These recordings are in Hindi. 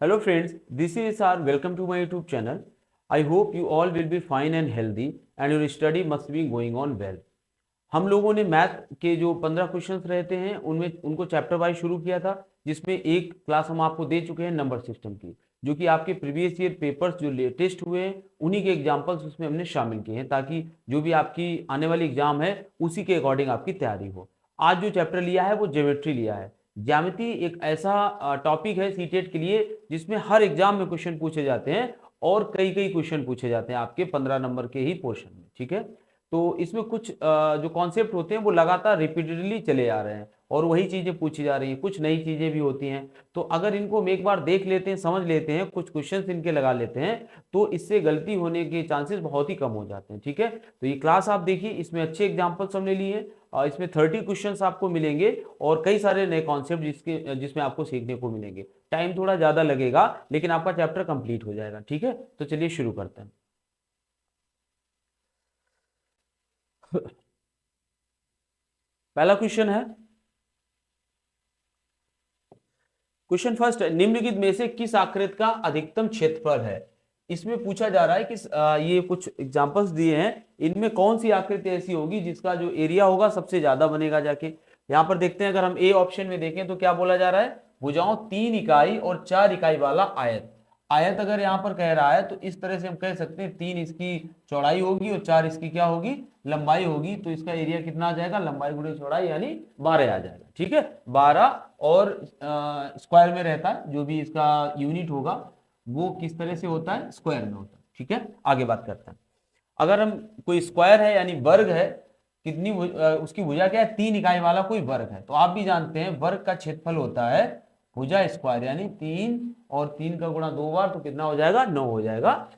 Hello friends, this is SR. Welcome to my YouTube channel. I hope you all will be fine and healthy and your study must be going on well. हम लोगों ने मैथ के जो 15 क्वेश्चंस रहते हैं उनमें उनको चैप्टर वाइज शुरू किया था, जिसमें एक क्लास हम आपको दे चुके हैं नंबर सिस्टम की, जो कि आपके प्रीवियस ईयर पेपर्स जो लेटेस्ट हुए हैं उन्हीं के एग्जाम्पल्स उसमें हमने शामिल किए हैं, ताकि जो भी आपकी आने वाली एग्जाम है उसी के अकॉर्डिंग आपकी तैयारी हो। आज जो चैप्टर लिया है वो ज्योमेट्री लिया है। ज्यामिति एक ऐसा टॉपिक है सीटेट के लिए जिसमें हर एग्जाम में क्वेश्चन पूछे जाते हैं और कई कई क्वेश्चन पूछे जाते हैं आपके 15 नंबर के ही पोर्शन में। ठीक है, तो इसमें कुछ जो कॉन्सेप्ट होते हैं वो लगातार रिपीटेडली चले आ रहे हैं और वही चीजें पूछी जा रही हैं, कुछ नई चीजें भी होती हैं। तो अगर इनको हम एक बार देख लेते हैं, समझ लेते हैं, कुछ क्वेश्चंस इनके लगा लेते हैं, तो इससे गलती होने के चांसेस बहुत ही कम हो जाते हैं। ठीक है, तो ये क्लास आप देखिए, इसमें अच्छे एग्जाम्पल्स हमने लिए हैं और इसमें 30 क्वेश्चंस आपको मिलेंगे और कई सारे नए कॉन्सेप्ट जिसमें आपको सीखने को मिलेंगे। टाइम थोड़ा ज्यादा लगेगा लेकिन आपका चैप्टर कंप्लीट हो जाएगा। ठीक है, तो चलिए शुरू करते हैं। पहला क्वेश्चन है, क्वेश्चन फर्स्ट है, निम्नलिखित में से किस आकृति का अधिकतम क्षेत्रफल है। इसमें पूछा जा रहा है कि ये कुछ एग्जांपल्स दिए हैं, इनमें कौन सी आकृति ऐसी होगी जिसका जो एरिया होगा सबसे ज्यादा बनेगा। जाके यहाँ पर देखते हैं, अगर हम ए ऑप्शन में देखें तो क्या बोला जा रहा है, भुजाओं 3 इकाई और 4 इकाई वाला आयत। आयत अगर यहाँ पर कह रहा है तो इस तरह से हम कह सकते हैं 3 इसकी चौड़ाई होगी और 4 इसकी क्या होगी, लंबाई होगी। तो इसका एरिया कितना आ जाएगा, लंबाई गुणे चौड़ाई यानी 12 आ जाएगा। ठीक है, 12 और स्क्वायर में रहता है, जो भी इसका यूनिट होगा वो किस तरह से होता है, स्क्वायर में होता है। ठीक है, आगे बात करते हैं। अगर हम कोई स्क्वायर है यानी वर्ग है, कितनी उसकी भुजा क्या है, 3 इकाई वाला कोई वर्ग है, तो आप भी जानते हैं वर्ग का क्षेत्रफल होता है भुजा स्क्वायर यानी 3 और 3 का गुणा 2 बार तो कितना हो जाएगा, 9 हो जाएगा।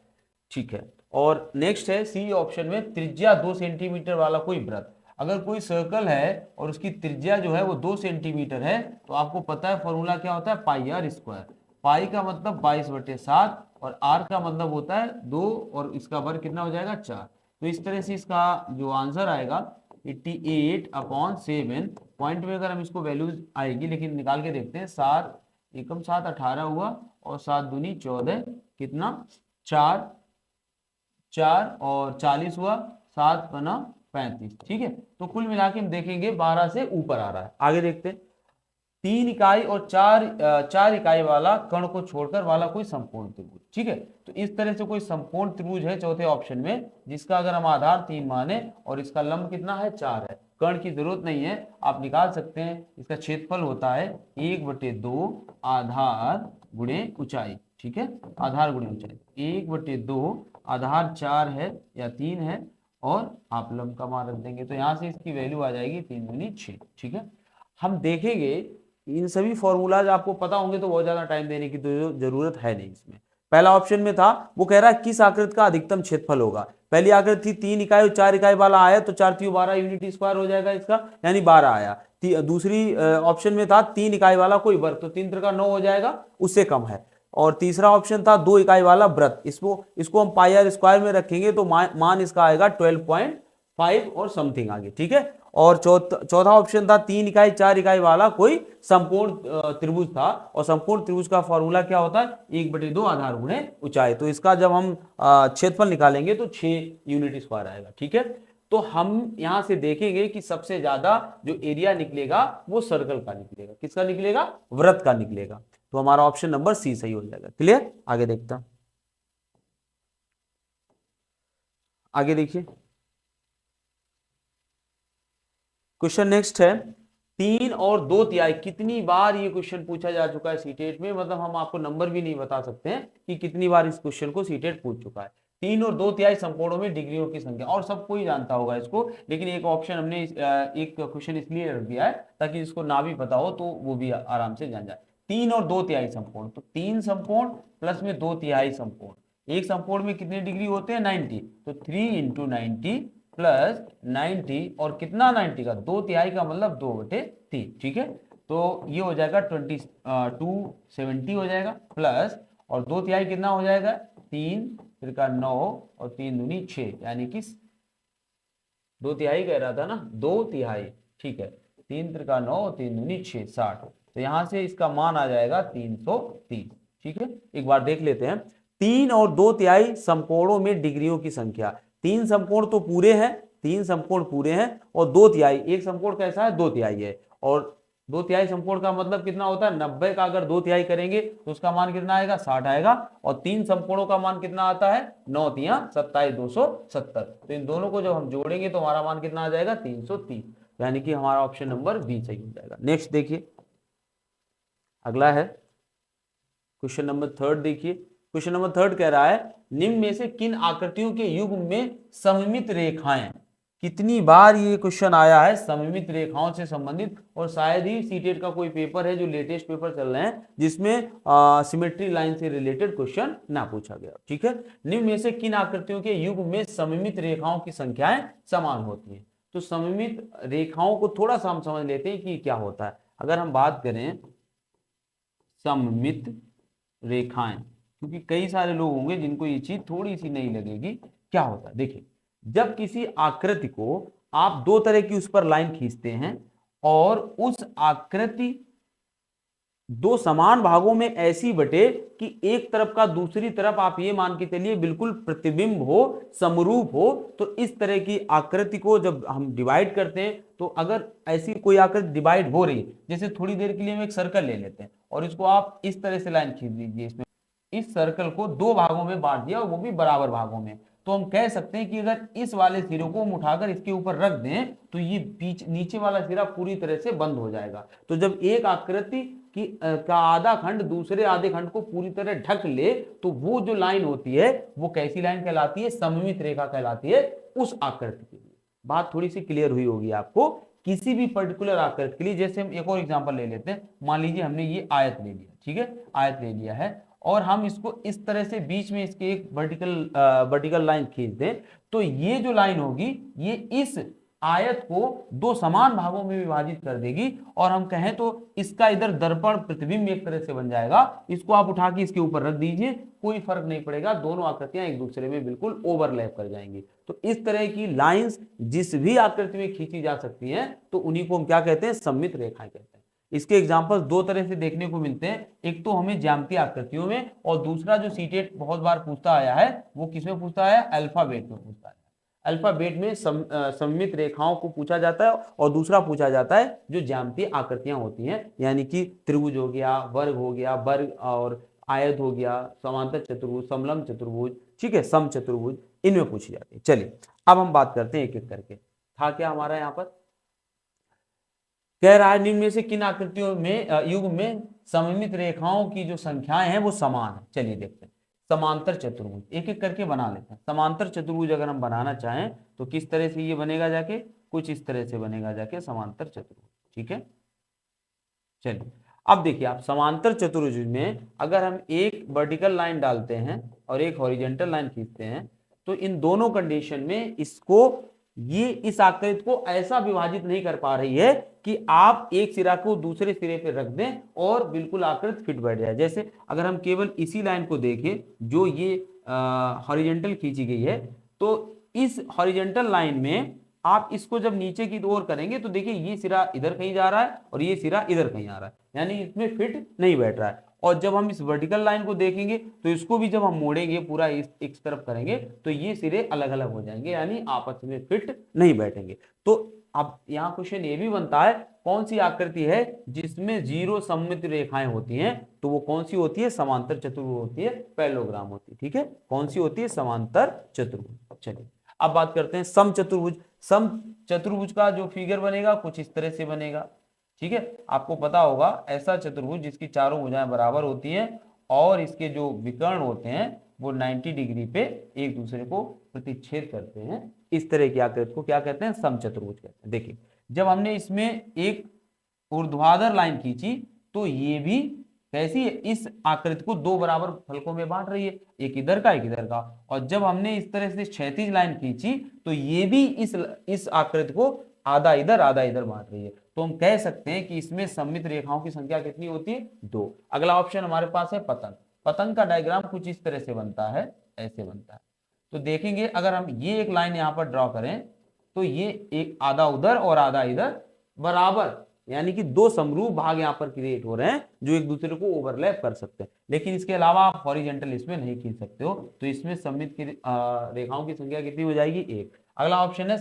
ठीक है, और नेक्स्ट है सी ऑप्शन में, त्रिज्या 2 सेंटीमीटर वाला कोई वृत्त। अगर कोई सर्कल है और उसकी त्रिज्या जो है वो 2 सेंटीमीटर है तो आपको पता है फॉर्मूला क्या होता है, पाई आर स्क्वायर। पाई का मतलब 22/7 और आर का मतलब होता है 2 और इसका वर्ग कितना हो जाएगा, 4। तो इस तरह से इसका जो आंसर आएगा 88/7। पॉइंट में अगर हम इसको वैल्यूज आएगी, लेकिन निकाल के देखते हैं, 7 एकम 7 18 हुआ और 7 दूनी 14, कितना 4 4 और 40 हुआ, 7 बना 35। ठीक है, तो कुल मिला के हम देखेंगे 12 से ऊपर आ रहा है। आगे देखते हैं, 3 इकाई और 4 इकाई वाला कण को छोड़कर वाला कोई समकोण त्रिभुज। ठीक है, तो इस तरह से कोई समकोण त्रिभुज है चौथे ऑप्शन में, जिसका अगर हम आधार 3 माने और इसका लंब कितना है, 4 है। कण की जरूरत नहीं है, आप निकाल सकते हैं। इसका क्षेत्रफल होता है 1/2 आधार गुणे ऊंचाई। ठीक है, आधार गुणे ऊंचाई 1/2 आधार 4 है या 3 है और आप लंब का मान रख देंगे, तो यहां से इसकी वैल्यू आ जाएगी 3 दूनी 6। ठीक है, हम देखेंगे इन सभी फॉर्मूलाज आपको पता होंगे तो बहुत ज्यादा टाइम देने की तो जरूरत है नहीं। इसमें पहला ऑप्शन में था, वो कह रहा है किस आकृति का अधिकतम क्षेत्रफल होगा। पहली आकृति थी 3 इकाई और 4 इकाई वाला आया, तो 4 3 12 यूनिट स्क्वायर हो जाएगा इसका, यानी 12 आया। दूसरी ऑप्शन में था 3 इकाई वाला कोई वर्ग, तो 3 3 का 9 हो जाएगा, उससे कम है। और तीसरा ऑप्शन था 2 इकाई वाला वृत्त, इसको हम पाई आर स्क्वायर में रखेंगे तो मान इसका आएगा 12.5 और समथिंग आगे। ठीक है, और चौथा ऑप्शन था 3 इकाई 4 इकाई वाला कोई समकोण त्रिभुज था, और समकोण त्रिभुज का फॉर्मूला क्या होता है, 1/2 आधार गुणे ऊंचाई। तो इसका जब हम क्षेत्रफल निकालेंगे तो 6 यूनिट स्क्वायर आएगा। ठीक है, तो हम यहां से देखेंगे कि सबसे ज्यादा जो एरिया निकलेगा वो सर्कल का निकलेगा। किसका निकलेगा, वृत्त का निकलेगा। तो हमारा ऑप्शन नंबर सी सही हो जाएगा। क्लियर, आगे देखता हूं। आगे देखिए, क्वेश्चन नेक्स्ट है, 3 और 2/3। कितनी बार ये क्वेश्चन पूछा जा चुका है सीटेट में, मतलब हम आपको नंबर भी नहीं बता सकते हैं कि कितनी बार इस क्वेश्चन को सीटेट पूछ चुका है। 3 और 2/3 समकोणों में डिग्रियों की संख्या, और सब कोई जानता होगा इसको, लेकिन एक ऑप्शन हमने एक क्वेश्चन इसलिए रख दिया है ताकि जिसको ना भी पता हो तो वो भी आराम से जान जाए। 3 और 2/3 समकोण, तो 3 समकोण प्लस में 2/3 समकोण। एक समकोण में कितने डिग्री होते हैं, 90, तो 3 × 90 प्लस 90 और कितना 90 का 2/3 का मतलब 2/3। ठीक है, तो ये हो जाएगा 270 हो जाएगा, प्लस और 2/3 कितना हो जाएगा, 3 फिर का 9 और 3 दूनी 6, यानी कि 2/3 कह रहा था ना, 2/3। ठीक है, 3 3 का 9 और 3 दूनी 6 60। तो यहां से इसका मान आ जाएगा 330। ठीक है, एक बार देख लेते हैं। 3 और 2/3 समकोणों में डिग्रियों की संख्या। 3 समकोण तो पूरे हैं, 3 समकोण पूरे हैं, और 2/3, एक समकोण कैसा है, 2/3 है। और 2/3 समकोण का मतलब कितना होता है, 90 का अगर 2/3 करेंगे तो उसका मान कितना आएगा, 60 आएगा। और 3 समकोणों का मान कितना आता है, 9×3 = 27, 270। तो इन दोनों को जब हम जोड़ेंगे तो हमारा मान कितना आ जाएगा, 330। यानी कि हमारा ऑप्शन नंबर बी सही हो जाएगा। नेक्स्ट देखिए, अगला है क्वेश्चन नंबर 3 देखिए। क्वेश्चन नंबर 3 कह रहा है, निम्न में से किन आकृतियों के युग्म में सममित रेखाएं। कितनी बार ये क्वेश्चन आया है सममित रेखाओं से संबंधित, और शायद ही सीटेट का कोई पेपर है जो लेटेस्ट पेपर चल रहे हैं जिसमें सिमेट्री लाइन से रिलेटेड क्वेश्चन ना पूछा गया। ठीक है, निम्न में से किन आकृतियों के युग्म में सममित रेखाओं की संख्याएं समान होती हैं। तो सममित रेखाओं को थोड़ा सा हम समझ लेते हैं कि क्या होता है। अगर हम बात करें सममित रेखाएं, क्योंकि कई सारे लोग होंगे जिनको ये चीज थोड़ी सी नहीं लगेगी। क्या होता है, देखिए, जब किसी आकृति को आप दो तरह की उस पर लाइन खींचते हैं और उस आकृति दो समान भागों में ऐसी बटे कि एक तरफ का दूसरी तरफ आप ये मान के चलिए बिल्कुल प्रतिबिंब हो, समरूप हो, तो इस तरह की आकृति को जब हम डिवाइड करते हैं, तो अगर ऐसी कोई आकृति डिवाइड हो रही है, जैसे थोड़ी देर के लिए हम एक सर्कल ले लेते हैं और इसको आप इस तरह से लाइन खींच दीजिए, इसमें इस सर्कल को दो भागों में बांट दिया और वो भी बराबर भागों में, तो हम कह सकते हैं कि अगर इस वाले सिरे को हम उठाकर इसके ऊपर रख दें तो ये बीच नीचे वाला सिरा पूरी तरह से बंद हो जाएगा। तो जब एक आकृति का आधा खंड दूसरे आधे खंड को पूरी तरह ढक ले तो वो जो लाइन होती है वो कैसी लाइन कहलाती है, सममित रेखा कहलाती है उस आकृति के लिए। बात थोड़ी सी क्लियर हुई होगी आपको। किसी भी पर्टिकुलर आकृति के लिए, जैसे हम एक और एग्जांपल ले लेते हैं, मान लीजिए हमने ये आयत ले लिया, ठीक है, आयत ले लिया है और हम इसको इस तरह से बीच में इसके एक वर्टिकल लाइन खींच दें, तो ये जो लाइन होगी ये इस आयत को दो समान भागों में विभाजित कर देगी और हम कहें तो इसका इधर दर्पण प्रतिबिंब एक तरह से बन जाएगा। इसको आप उठा के इसके ऊपर रख दीजिए, कोई फर्क नहीं पड़ेगा, दोनों आकृतियां एक दूसरे में बिल्कुल ओवरलैप कर जाएंगी। तो इस तरह की लाइंस जिस भी आकृति में खींची जा सकती हैं तो उन्हीं को हम क्या कहते हैं, सममित रेखाएं कहते हैं। इसके एग्जाम्पल दो तरह से देखने को मिलते हैं, एक तो हमें ज्यामितीय आकृतियों में, और दूसरा जो सीटेट बहुत बार पूछता आया है वो किसमें पूछता है, अल्फाबेट में पूछता है। अल्फाबेट में सममित रेखाओं को पूछा जाता है और दूसरा पूछा जाता है जो ज्यामितीय आकृतियां होती हैं, यानी कि त्रिभुज हो गया, वर्ग हो गया, वर्ग और आयत हो गया, समांतर चतुर्भुज, समलंब चतुर्भुज, ठीक है, सम चतुर्भुज, इनमें पूछी जाती है। चलिए अब हम बात करते हैं एक एक करके। था क्या हमारा यहाँ पर, कह रहा है निम्न में से किन आकृतियों में युग में सममित रेखाओं की जो संख्याएं हैं वो समान है। चलिए देखते हैं। समांतर चतुर्भुज एक एक करके बना लेते हैं। समांतर चतुर्भुज अगर हम बनाना चाहें तो किस तरह से ये बनेगा, जाके कुछ इस तरह से बनेगा जाके समांतर चतुर्भुज, ठीक है। चलिए अब देखिए, आप समांतर चतुर्भुज में अगर हम एक वर्टिकल लाइन डालते हैं और एक हॉरिजॉन्टल लाइन खींचते हैं तो इन दोनों कंडीशन में इसको ये इस आकृति को ऐसा विभाजित नहीं कर पा रही है कि आप एक सिरा को दूसरे सिरे पे रख दें और बिल्कुल आकृति फिट बैठ जाए। जैसे अगर हम केवल इसी लाइन को देखें जो ये हॉरिजॉन्टल खींची गई है, तो इस हॉरिजॉन्टल लाइन में आप इसको जब नीचे की ओर करेंगे तो देखिए ये सिरा इधर कहीं जा रहा है और ये सिरा इधर कहीं आ रहा है, यानी इसमें फिट नहीं बैठ रहा है। और जब हम इस वर्टिकल लाइन को देखेंगे तो इसको भी जब हम मोड़ेंगे, पूरा इस तरफ करेंगे तो ये सिरे अलग अलग हो जाएंगे, यानी आपस में फिट नहीं बैठेंगे। तो अब यहाँ क्वेश्चन ये भी बनता है, कौन सी आकृति है जिसमें जीरो सममित रेखाएं होती हैं, तो वो कौन सी होती है, समांतर चतुर्भुज होती है, पैरेललोग्राम होती है, ठीक है। कौन सी होती है, समांतर चतुर्भुज। चलिए अब बात करते हैं सम चतुर्भुज। सम चतुर्भुज का जो फिगर बनेगा कुछ इस तरह से बनेगा, ठीक है। आपको पता होगा ऐसा चतुर्भुज जिसकी चारों भुजाएं बराबर होती हैं और इसके जो विकर्ण होते हैं वो 90 डिग्री पे एक दूसरे को प्रतिच्छेद करते हैं, इस तरह की आकृति को क्या कहते हैं, सम चतुर्भुज कहते हैं। देखिए जब हमने इसमें एक ऊर्ध्वाधर लाइन खींची तो ये भी कैसी है, इस आकृति को दो बराबर फलकों में बांट रही है, एक इधर का एक इधर का। और जब हमने इस तरह से क्षैतिज लाइन खींची तो ये भी इस आकृति को आधा इधर बांट रही है। तो हम कह सकते हैं कि इसमें सममित रेखाओं की संख्या कितनी होती है, 2। अगला ऑप्शन हमारे पास है पतंग। पतंग का डायग्राम कुछ इस तरह से बनता है, ऐसे बनता है। तो देखेंगे अगर हम ये एक लाइन यहाँ पर ड्रॉ करें तो ये एक आधा उधर और आधा इधर बराबर यानी कि दो समरूप भाग यहाँ पर क्रिएट हो रहे हैं जो एक दूसरे को ओवरलैप कर सकते हैं। लेकिन इसके अलावा आप हॉरिजॉन्टल इसमें नहीं खींच सकते हो, तो इसमें सममित की रेखाओं की संख्या कितनी हो जाएगी, एक। अगला ऑप्शन है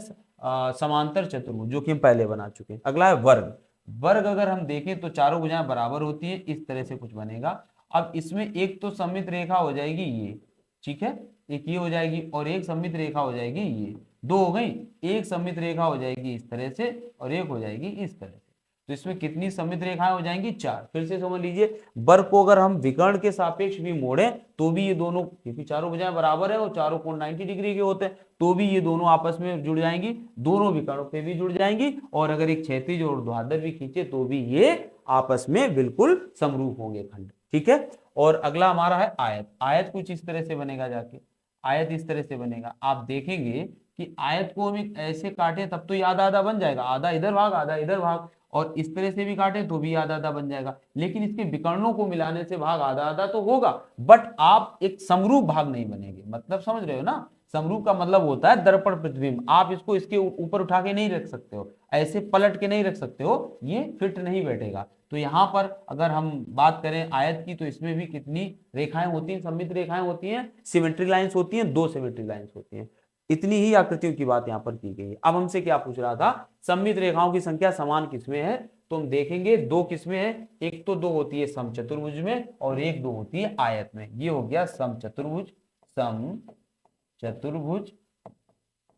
समांतर चतुर्भुज, जो कि हम पहले बना चुके हैं। अगला है वर्ग। वर्ग अगर हम देखें तो चारों भुजाएं बराबर होती है, इस तरह से कुछ बनेगा। अब इसमें एक तो सममित रेखा हो जाएगी ये, ठीक है, एक ये हो जाएगी, और एक सममित रेखा हो जाएगी ये, दो हो गई। एक सममित रेखा हो जाएगी इस तरह से और एक हो जाएगी इस तरह से। तो इसमें कितनी सममित रेखाएं हो जाएंगी, चार। फिर से समझ लीजिए, वर्ग को अगर हम विकर्ण के सापेक्ष भी मोड़े तो भी ये दोनों, क्योंकि चारों भुजाएं बराबर है और चारों कोण 90 डिग्री के होते हैं, तो भी ये दोनों आपस में जुड़ जाएंगी, दोनों विकर्णों पे भी जुड़ जाएंगी। और अगर एक क्षैतिज और ऊर्ध्वाधर भी खींचे तो भी ये आपस में बिल्कुल समरूप होंगे खंड, ठीक है। और अगला हमारा है आयत। आयत कुछ इस तरह से बनेगा, जाके आयत इस तरह से बनेगा। आप देखेंगे कि आयत को हम ऐसे काटे तब तो ये आधा आधा बन जाएगा, आधा इधर भाग आधा इधर भाग, और इस तरह से भी काटे तो भी आधा आधा बन जाएगा। लेकिन इसके विकर्णों को मिलाने से भाग आधा आधा तो होगा, बट आप एक समरूप भाग नहीं बनेंगे। मतलब समझ रहे हो ना, समरूप का मतलब होता है दर्पण प्रतिबिंब। आप इसको इसके ऊपर उठा के नहीं रख सकते हो, ऐसे पलट के नहीं रख सकते हो, ये फिट नहीं बैठेगा। तो यहाँ पर अगर हम बात करें आयत की, तो इसमें भी कितनी रेखाएं होती हैं, सममित रेखाएं होती हैं, सिमेट्री लाइंस होती हैं, दो सिमेट्री लाइंस होती हैं। इतनी ही आकृतियों की बात यहाँ पर की गई है। अब हमसे क्या पूछ रहा था, सममित रेखाओं की संख्या समान किसमें है, तो हम देखेंगे दो किसमें है, एक तो दो होती है समचतुर्भुज में और एक दो होती है आयत में। ये हो गया समचतुर्भुज, समचतुर्भुज,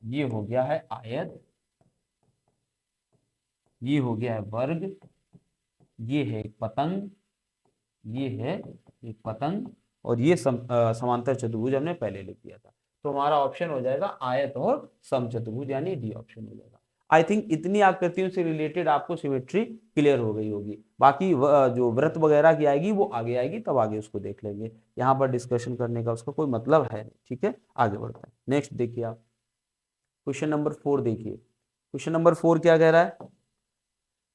ये हो गया है आयत, ये हो गया है वर्ग, ये है एक पतंग, ये है एक पतंग, और ये समांतर चतुर्भुज हमने पहले लिख दिया था। तो हमारा ऑप्शन हो जाएगा आयत और समचतुर्भुज, यानी डी ऑप्शन हो जाएगा। आई थिंक इतनी आकृतियों से रिलेटेड आपको सिमेट्री क्लियर हो गई होगी। बाकी जो व्रत वगैरह की आएगी वो आगे आएगी, तब आगे उसको देख लेंगे, यहाँ पर डिस्कशन करने का उसका कोई मतलब है नहीं, ठीक है। आगे बढ़ते हैं, नेक्स्ट देखिए आप क्वेश्चन नंबर 4 देखिए। क्वेश्चन नंबर 4 क्या कह रहा है,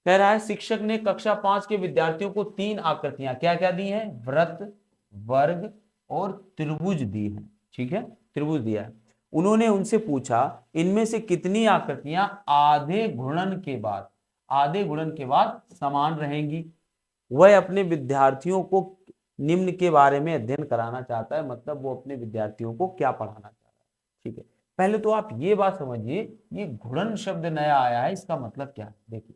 कह रहा है शिक्षक ने कक्षा 5 के विद्यार्थियों को 3 आकृतियां क्या क्या दी हैं, व्रत, वर्ग और त्रिभुज दी है, ठीक है, त्रिभुज दिया है। उन्होंने उनसे पूछा इनमें से कितनी आकृतियां आधे गुणन के बाद समान रहेंगी। वह अपने विद्यार्थियों को निम्न के बारे में अध्ययन कराना चाहता है, मतलब वो अपने विद्यार्थियों को क्या पढ़ाना चाह रहा है, ठीक है। पहले तो आप ये बात समझिए, ये घुड़न शब्द नया आया है, इसका मतलब क्या है। देखिए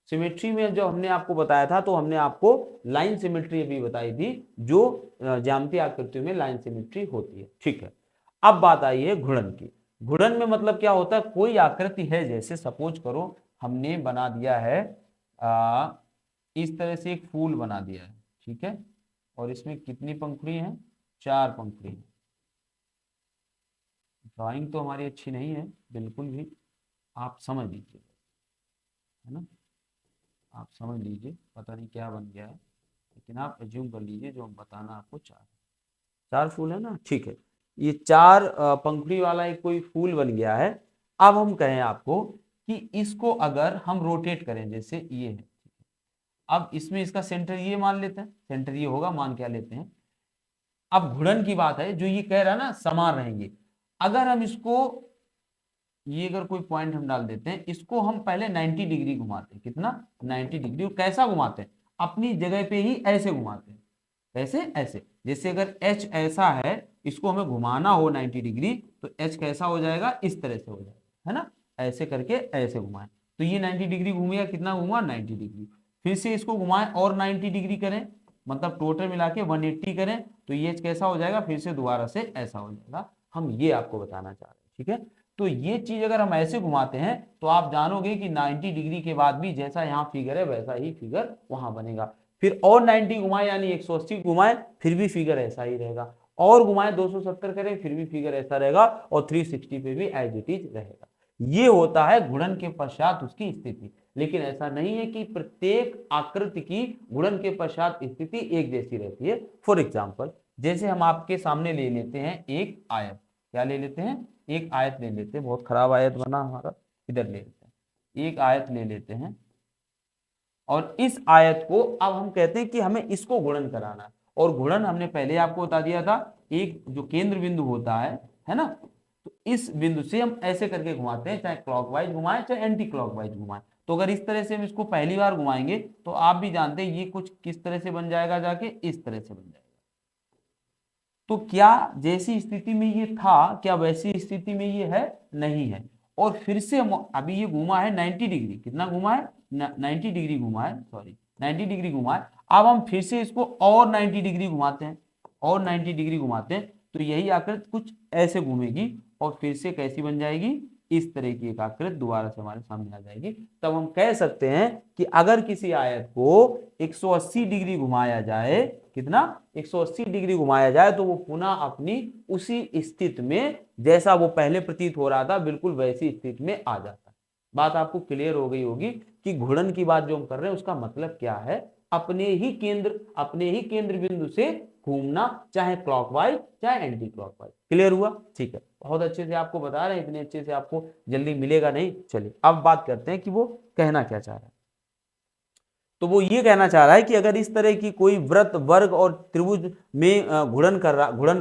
सिमेट्री में जो हमने आपको बताया था, तो हमने आपको लाइन सिमेट्री भी बताई थी, जो ज्यामितीय आकृतियों में लाइन सिमेट्री होती है, ठीक है। अब बात आई है घुड़न की। घुड़न में मतलब क्या होता है, कोई आकृति है, जैसे सपोज करो हमने बना दिया है इस तरह से एक फूल बना दिया है, ठीक है, और इसमें कितनी पंखुड़ी हैं, 4 पंखुड़ी। ड्राइंग तो हमारी अच्छी नहीं है बिल्कुल भी, आप समझ लीजिए, है ना, आप समझ लीजिए, पता नहीं क्या बन गया है, लेकिन आप एज्यूम कर लीजिए जो हम बताना आपको चाह रहे हैं। 4 फूल है ना, ठीक है, ये 4 पंखुड़ी वाला एक कोई फूल बन गया है। अब हम कहें आपको कि इसको अगर हम रोटेट करें, जैसे ये है, अब इसमें इसका सेंटर ये मान लेते हैं, सेंटर ये होगा, मान क्या लेते हैं। अब घुड़न की बात है, जो ये कह रहा है ना समान रहेंगे, अगर हम इसको, ये अगर कोई पॉइंट हम डाल देते हैं, इसको हम पहले 90 डिग्री घुमाते हैं, कितना 90 डिग्री। और कैसा घुमाते हैं, अपनी जगह पे ही ऐसे घुमाते हैं, कैसे, ऐसे, जैसे अगर एच ऐसा है, इसको हमें घुमाना हो 90 डिग्री, तो एच कैसा हो जाएगा, इस तरह से हो जाएगा, है ना, ऐसे करके ऐसे घुमाएं, तो ये 90 डिग्री घूमेगा, कितना घूमा 90 डिग्री। फिर से इसको घुमाएं और 90 डिग्री करें, मतलब टोटल मिला के 180 करें, तो ये कैसा हो जाएगा, फिर से दोबारा से ऐसा हो जाएगा। हम ये आपको बताना चाह रहे हैं, ठीक है। तो ये चीज अगर हम ऐसे घुमाते हैं तो आप जानोगे कि 90 डिग्री के बाद भी जैसा यहाँ फिगर है वैसा ही फिगर वहां बनेगा। फिर और 90 घुमाए, यानी 180 घुमाए, फिर भी फिगर ऐसा ही रहेगा, और घुमाए 270 करें, फिर भी फिगर ऐसा रहेगा, और 360 पे भी एज इट इज रहेगा। ये होता है गुणन के पश्चात उसकी स्थिति। लेकिन ऐसा नहीं है कि प्रत्येक आकृति की गुणन के पश्चात स्थिति एक जैसी रहती है। फॉर एग्जाम्पल, जैसे हम आपके सामने ले लेते हैं एक आयत, क्या ले लेते हैं, एक आयत ले लेते हैं, बहुत खराब आयत बना हमारा, इधर ले लेते हैं, एक आयत ले लेते हैं, और इस आयत को अब हम कहते हैं कि हमें इसको गुणन कराना है। और गुणन हमने पहले आपको बता दिया था, एक जो केंद्र बिंदु होता है ना, तो इस बिंदु से हम ऐसे करके घुमाते हैं, चाहे क्लॉकवाइज घुमाएं चाहे एंटी क्लॉकवाइज घुमाएं। तो अगर इस तरह से हम इसको पहली बार घुमाएंगे तो आप भी जानते हैं ये कुछ किस तरह से बन जाएगा, जाके इस तरह से बन जाएगा। तो क्या जैसी स्थिति में ये था क्या वैसी स्थिति में ये है? नहीं है। और फिर से हम अभी ये घुमा है 90 डिग्री, कितना घुमा है? 90 डिग्री घुमा है, सॉरी 90 डिग्री घुमा है। अब हम फिर से इसको और 90 डिग्री घुमाते हैं, और 90 डिग्री घुमाते हैं, तो यही आकृति कुछ ऐसे घूमेगी और फिर से कैसी बन जाएगी? इस तरह की एक आकृति दोबारा से हमारे सामने आ जाएगी। तब हम कह सकते हैं कि अगर किसी आयत को 180 डिग्री घुमाया जाए, कितना? 180 डिग्री घुमाया जाए, तो वो पुनः अपनी उसी स्थिति में जैसा वो पहले प्रतीत हो रहा था बिल्कुल वैसी स्थिति में आ जाता है। बात आपको क्लियर हो गई होगी कि घूर्णन की बात जो हम कर रहे हैं उसका मतलब क्या है? अपने ही केंद्र बिंदु से घूमना, चाहे क्लॉकवाइज चाहे एंटी क्लॉकवाइज। क्लियर हुआ? ठीक है, बहुत अच्छे से आपको बता रहे हैं, इतने अच्छे से आपको जल्दी मिलेगा नहीं। चलिए अब बात करते हैं कि वो कहना क्या चाह रहा है। तो वो ये कहना चाह रहा है कि अगर इस तरह की कोई वृत्त, वर्ग और त्रिभुज में घूर्णन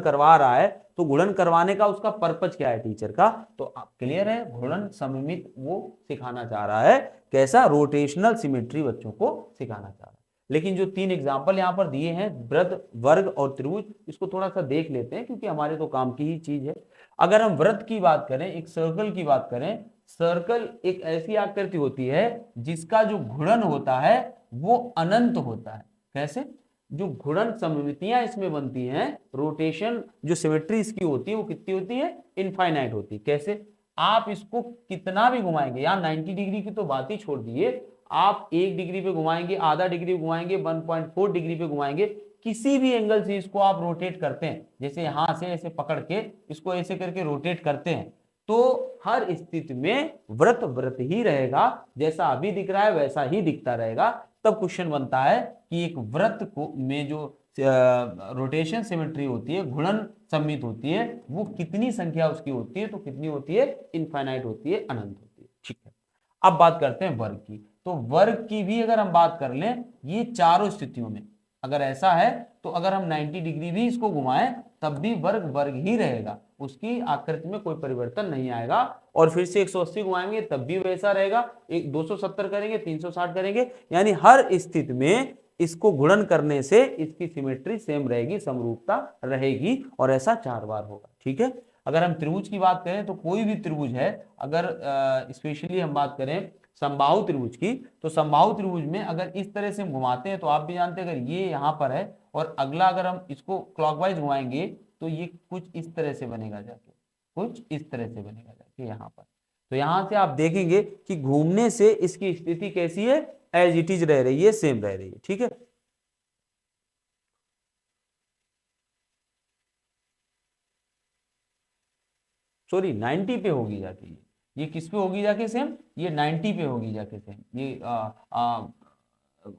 करवा रहा है, तो घूर्णन करवाने का उसका पर्पज क्या है टीचर का? तो क्लियर है, घूर्णन सममित वो सिखाना चाह रहा है। कैसा? रोटेशनल सिमेट्री बच्चों को सिखाना चाह रहा है। लेकिन जो 3 एग्जाम्पल यहाँ पर दिए हैं, वृत्त, वर्ग और त्रिभुज, इसको थोड़ा सा देख लेते हैं क्योंकि हमारे तो काम की ही चीज है। अगर हम वृत्त की बात करें, एक सर्कल की बात करें, सर्कल एक ऐसी आकृति होती है जिसका जो घूर्णन होता है वो अनंत होता है। कैसे? जो घूर्णन सममितियां इसमें बनती हैं, रोटेशन जो सिमेट्री इसकी होती है वो कितनी होती है? इनफाइनाइट होती है। कैसे? आप इसको कितना भी घुमाएंगे, यहाँ 90 डिग्री की तो बात ही छोड़ दिए, आप 1 डिग्री पे घुमाएंगे, आधा डिग्री घुमाएंगे, 1.4 डिग्री पे घुमाएंगे, किसी भी एंगल से इसको आप रोटेट करते हैं, जैसे यहां से ऐसे पकड़ के इसको ऐसे करके रोटेट करते हैं, तो हर स्थिति में वृत्त वृत्त ही रहेगा, जैसा अभी दिख रहा है वैसा ही दिखता रहेगा। तब क्वेश्चन बनता है कि एक वृत्त को में जो रोटेशन सिमेट्री होती है, घूर्णन सममित होती है, वो कितनी संख्या उसकी होती है? तो कितनी होती है? इनफाइनाइट होती है, अनंत होती है। ठीक है, अब बात करते हैं वर्ग की। तो वर्ग की भी अगर हम बात कर लें, ये चारों स्थितियों में अगर ऐसा है तो अगर हम 90 डिग्री भी इसको घुमाएं तब भी वर्ग वर्ग ही रहेगा, उसकी आकृति में कोई परिवर्तन नहीं आएगा। और फिर से 180 घुमाएंगे तब भी वैसा रहेगा, एक 270 करेंगे, 360 करेंगे, यानी हर स्थिति में इसको गुणन करने से इसकी सिमेट्री सेम रहेगी, समरूपता रहेगी, और ऐसा 4 बार होगा। ठीक है, अगर हम त्रिभुज की बात करें तो कोई भी त्रिभुज है, अगर स्पेशली हम बात करें समबाहु त्रिभुज की, तो समबाहु त्रिभुज में अगर इस तरह से हम घुमाते हैं तो आप भी जानते हैं अगर ये यहाँ पर है और अगला अगर हम इसको क्लॉकवाइज घुमाएंगे तो ये कुछ इस तरह से बनेगा, जाके कुछ इस तरह से बनेगा जाके यहाँ पर। तो यहाँ से आप देखेंगे कि घूमने से इसकी स्थिति कैसी है? एज इट इज रह रही है, सेम रह रही है। ठीक है, सॉरी 90 पे होगी जाके, ये किस पे होगी जाके सेम? ये 90 पे होगी जाके सेम, ये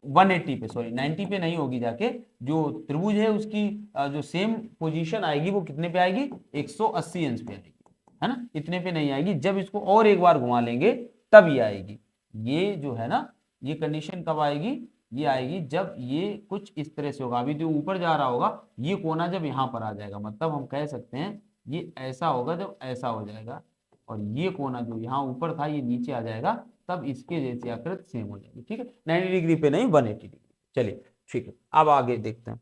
180 पे, सॉरी 90 पे नहीं होगी जाके। जो त्रिभुज है उसकी जो सेम पोजीशन आएगी वो कितने पे आएगी? 180 अंश पे आएगी, है ना, इतने पे नहीं आएगी। जब इसको और एक बार घुमा लेंगे तब ये आएगी। ये जो है ना, ये कंडीशन कब आएगी? ये आएगी जब ये कुछ इस तरह से होगा। अभी जो ऊपर जा रहा होगा ये कोना जब यहाँ पर आ जाएगा, मतलब हम कह सकते हैं ये ऐसा होगा जब ऐसा हो जाएगा, और ये कोना जो यहाँ ऊपर था ये नीचे आ जाएगा, तब इसके जैसी आकृति सेम हो जाएगी। ठीक है, 90 डिग्री पे नहीं, 180 डिग्री। चलिए ठीक है, अब आगे देखते हैं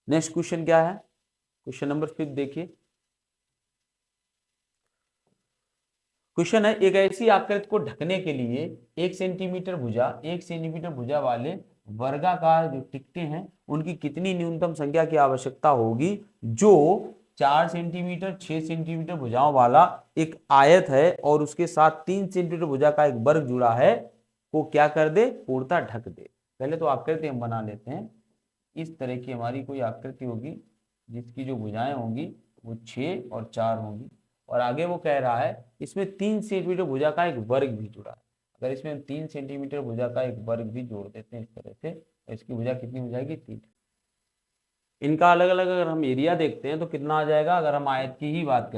नेक्स्ट क्वेश्चन क्या है। क्वेश्चन नंबर 5 देखिए। क्वेश्चन है, एक ऐसी आकृति को ढकने के लिए 1 सेंटीमीटर भुजा वाले वर्गाकार जो टिकटें हैं उनकी कितनी न्यूनतम संख्या की आवश्यकता होगी, जो 4 सेंटीमीटर 6 सेंटीमीटर भुजाओं वाला एक आयत है और उसके साथ 3 सेंटीमीटर भुजा का एक वर्ग जुड़ा है, को क्या कर दे? पूर्णतः ढक दे। पहले तो आकृति हम बना लेते हैं। इस तरह की हमारी कोई आकृति होगी जिसकी जो भुजाएं होंगी वो 6 और 4 होंगी, और आगे वो कह रहा है इसमें 3 सेंटीमीटर भुजा का एक वर्ग भी जुड़ा है। अगर इसमें 3 सेंटीमीटर भुजा का एक वर्ग भी जोड़ देते हैं इस तरह से, तो इसकी भुजा कितनी हो जाएगी? 3। इनका अलग अलग अगर हम एरिया देखते हैं तो कितना आ जाएगा? अगर हम आयत की ही बात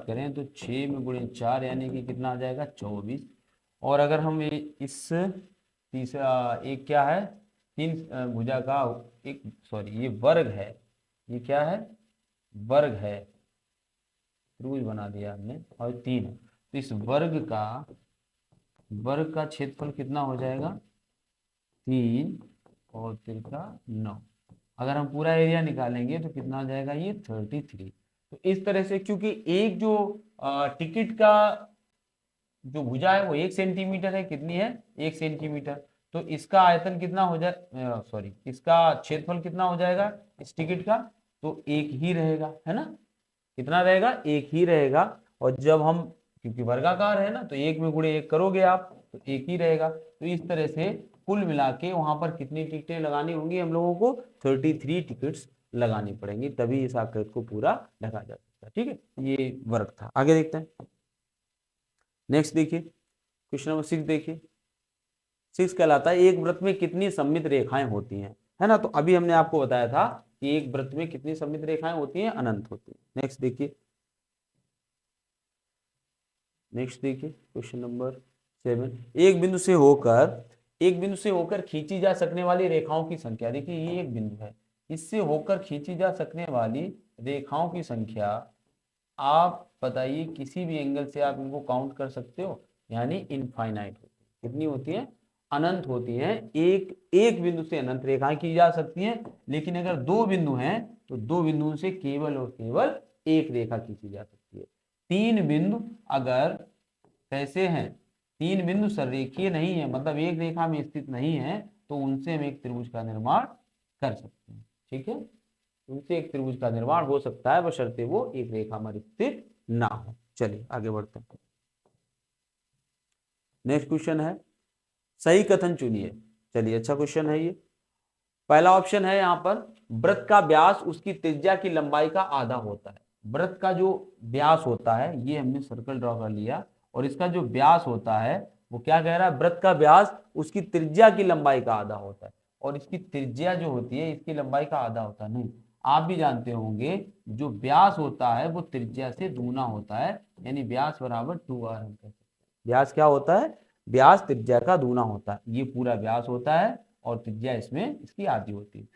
करें, तो 6 में गुणे 4 यानी कि कितना आ जाएगा? 24। और अगर हम इस तीसरा एक क्या है, 3 भुजा का एक, सॉरी ये वर्ग है, ये क्या है? वर्ग है, त्रिभुज बना दिया हमने और 3 है, तो इस वर्ग का क्षेत्रफल कितना हो जाएगा 3 और 3 का 9। अगर हम पूरा एरिया निकालेंगे तो कितना आ जाएगा ये 33। तो इस तरह से, क्योंकि एक जो टिकट का जो भुजा है वो 1 सेंटीमीटर है, कितनी है 1 सेंटीमीटर, तो इसका आयतन कितना हो जाए, सॉरी इसका क्षेत्रफल कितना हो जाएगा इस टिकट का, तो एक ही रहेगा, है ना, कितना रहेगा एक ही रहेगा। और जब हम, क्योंकि वर्गाकार है ना, तो 1 में गुणे 1 करोगे आप तो एक ही रहेगा। तो इस तरह से कुल मिला के वहां पर कितनी टिकटें लगानी होंगी हम लोगों को 33 टिकट्स लगानी पड़ेंगी, तभी इस आकृति को पूरा ढका जा सकता है। ठीक है, ये वर्ग था। आगे देखते हैं, नेक्स्ट देखिए क्वेश्चन नंबर 6 देखिए। 6 कहलाता है एक वृत्त में कितनी सममित रेखाएं होती हैं, है ना। तो अभी हमने आपको बताया था कि एक वृत्त में कितनी सममित रेखाएं होती हैं, अनंत होती है। नेक्स्ट देखिए, क्वेश्चन नंबर 7। एक बिंदु से होकर खींची जा सकने वाली रेखाओं की संख्या, देखिए ये एक बिंदु है, इससे होकर खींची जा सकने वाली रेखाओं की संख्या आप बताइए, किसी भी एंगल से आप इनको काउंट कर सकते हो, यानी इनफाइनाइट होती है। कितनी होती है, अनंत होती है। एक बिंदु से अनंत रेखाएं की जा सकती हैं, लेकिन अगर 2 बिंदु हैं तो 2 बिंदुओं से केवल और केवल एक रेखा खींची जा सकती है। 3 बिंदु अगर कैसे हैं, 3 बिंदु सररेखीय नहीं है, मतलब एक रेखा में स्थित नहीं है, तो उनसे हम एक त्रिभुज का निर्माण कर सकते हैं। ठीक है, उनसे एक त्रिभुज का निर्माण हो सकता है, बशर्ते वो एक रेखा में स्थित ना हो। चलिए आगे बढ़ते हैं। नेक्स्ट क्वेश्चन है, सही कथन चुनिए। चलिए अच्छा क्वेश्चन है ये। पहला ऑप्शन है यहाँ पर, वृत्त का व्यास उसकी त्रिज्या की लंबाई का आधा होता है। वृत्त का जो व्यास होता है, ये हमने सर्कल ड्रॉ कर लिया, और इसका जो व्यास होता है वो क्या कह रहा है, वृत्त का व्यास उसकी त्रिज्या की लंबाई का आधा होता है। और इसकी त्रिज्या जो होती है इसकी लंबाई का आधा होता है, नहीं, आप भी जानते होंगे जो व्यास होता है वो त्रिज्या से दूना होता है, यानी व्यास बराबर 2r हम कह सकते हैं। व्यास क्या होता है, व्यास त्रिज्या का दूना होता है। ये पूरा व्यास होता है और त्रिज्या इसमें इसकी आधी होती है।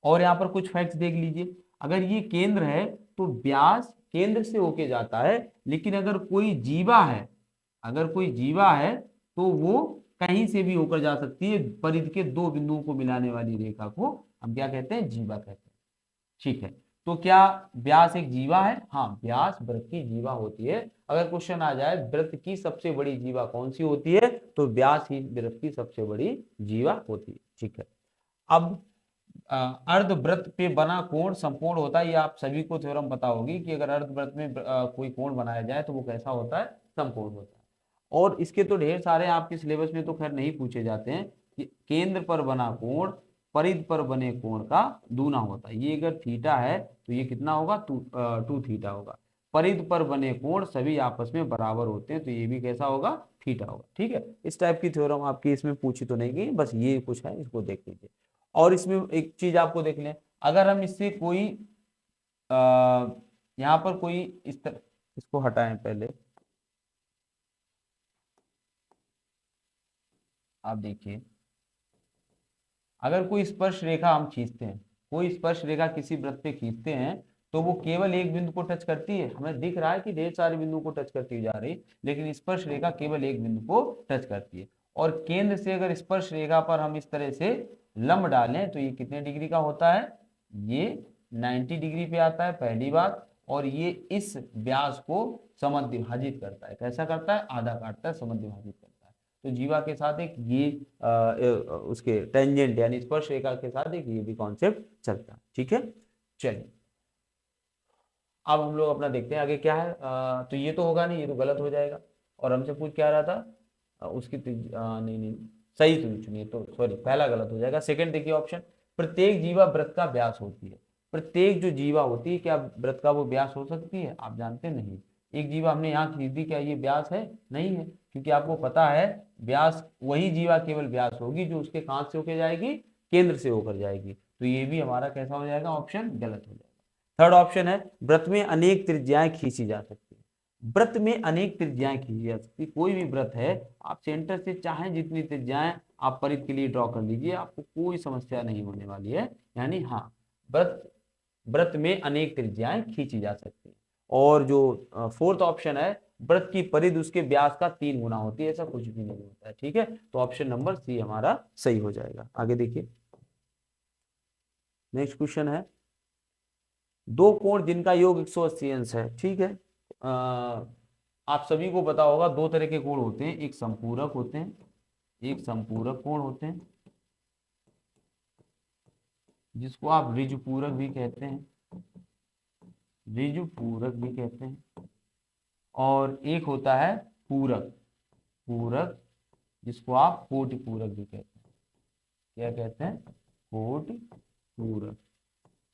और यहाँ पर कुछ फैक्ट्स देख लीजिए, अगर ये केंद्र है तो व्यास केंद्र से होके जाता है, लेकिन अगर कोई जीवा है तो वो कहीं से भी होकर जा सकती है। परिधि के 2 बिंदुओं को मिलाने वाली रेखा को हम क्या कहते हैं, जीवा कहते हैं। ठीक है, तो क्या व्यास एक जीवा है, हाँ, व्यास वृत्त की जीवा होती है। अगर क्वेश्चन आ जाए वृत्त की सबसे बड़ी जीवा कौन सी होती है, तो व्यास ही वृत्त की सबसे बड़ी जीवा होती है। ठीक है, अब अर्धवृत्त पे बना कोण संपूर्ण होता है। ये आप सभी को थ्योरम पता होगी कि अगर अर्धवृत्त में कोई कोण बनाया जाए तो वो कैसा होता है, संपूर्ण होता है। और इसके तो ढेर सारे आपके सिलेबस में तो खैर नहीं पूछे जाते हैं कि केंद्र पर बना कोण परिधि पर बने कोण का दूना होता है। ये अगर थीटा है तो ये कितना होगा, 2 थीटा होगा। परिधि पर बने कोण सभी आपस में बराबर होते हैं, तो ये भी कैसा होगा, थीटा होगा। ठीक है, इस टाइप की थ्योरम आपकी इसमें पूछी तो नहीं गई, बस ये कुछ है, इसको देख लीजिए। और इसमें एक चीज आपको देख लें, अगर हम इससे कोई यहाँ पर कोई इस तरह, इसको हटाएं पहले, आप देखिए, अगर कोई स्पर्श रेखा हम खींचते हैं, कोई स्पर्श रेखा किसी वृत्त पे खींचते हैं, तो वो केवल एक बिंदु को टच करती है। हमें दिख रहा है कि ढेर सारे बिंदुओं को टच करती हुई जा रही, लेकिन स्पर्श रेखा केवल एक बिंदु को टच करती है। और केंद्र से अगर स्पर्श रेखा पर हम इस तरह से लंब डालें तो ये कितने डिग्री का होता है, ये 90 डिग्री पे आता है, पहली बात। और ये इस व्यास को समद्विभाजित करता है, कैसा करता है, आधा काटता है, समद्विभाजित करता है। तो जीवा के साथ एक ये उसके टेंजेंट यानी स्पर्श रेखा के साथ एक ये भी कॉन्सेप्ट चलता है। ठीक है, चलिए अब हम लोग अपना देखते हैं आगे क्या है। तो ये तो होगा नहीं, ये तो गलत हो जाएगा। और हमसे पूछ क्या रहा था, उसकी नहीं नहीं सही तो चुनिए, तो सॉरी पहला गलत हो जाएगा। सेकंड देखिए ऑप्शन, प्रत्येक जीवा वृत्त का व्यास होती है। प्रत्येक जो जीवा होती है, क्या वृत्त का वो व्यास हो सकती है, आप जानते नहीं। एक जीवा हमने यहाँ खींच दी, क्या ये व्यास है, नहीं है, क्योंकि आपको पता है व्यास वही जीवा केवल व्यास होगी जो उसके कहां से होकर जाएगी, केंद्र से होकर जाएगी। तो ये भी हमारा कैसा हो जाएगा, ऑप्शन गलत हो जाएगा। थर्ड ऑप्शन है, वृत्त में अनेक त्रिज्याएं खींची जा सकती है। वृत्त में अनेक त्रिज्याएं खींची जा सकती है। कोई भी वृत्त है, आप सेंटर से चाहे जितनी त्रिज्याएं आप परिधि के लिए ड्रॉ कर लीजिए, आपको कोई समस्या नहीं होने वाली है। यानी हाँ, वृत्त वृत्त में अनेक त्रिज्याएं खींची जा सकती हैं। और जो फोर्थ ऑप्शन है, वृत्त की परिधि उसके व्यास का 3 गुना होती है, ऐसा कुछ भी नहीं होता है। ठीक है, तो ऑप्शन नंबर सी हमारा सही हो जाएगा। आगे देखिए, नेक्स्ट क्वेश्चन है, दो कोण जिनका योग 180 अंश है। ठीक है, आप सभी को पता होगा दो तरह के कोण होते हैं, एक संपूरक होते हैं, एक संपूरक कोण होते हैं, जिसको आप ऋजुपूरक भी कहते हैं, ऋजुपूरक भी कहते हैं, और एक होता है पूरक, पूरक, जिसको आप कोटिपूरक भी कहते हैं। क्या कहते हैं? कोटिपूरक।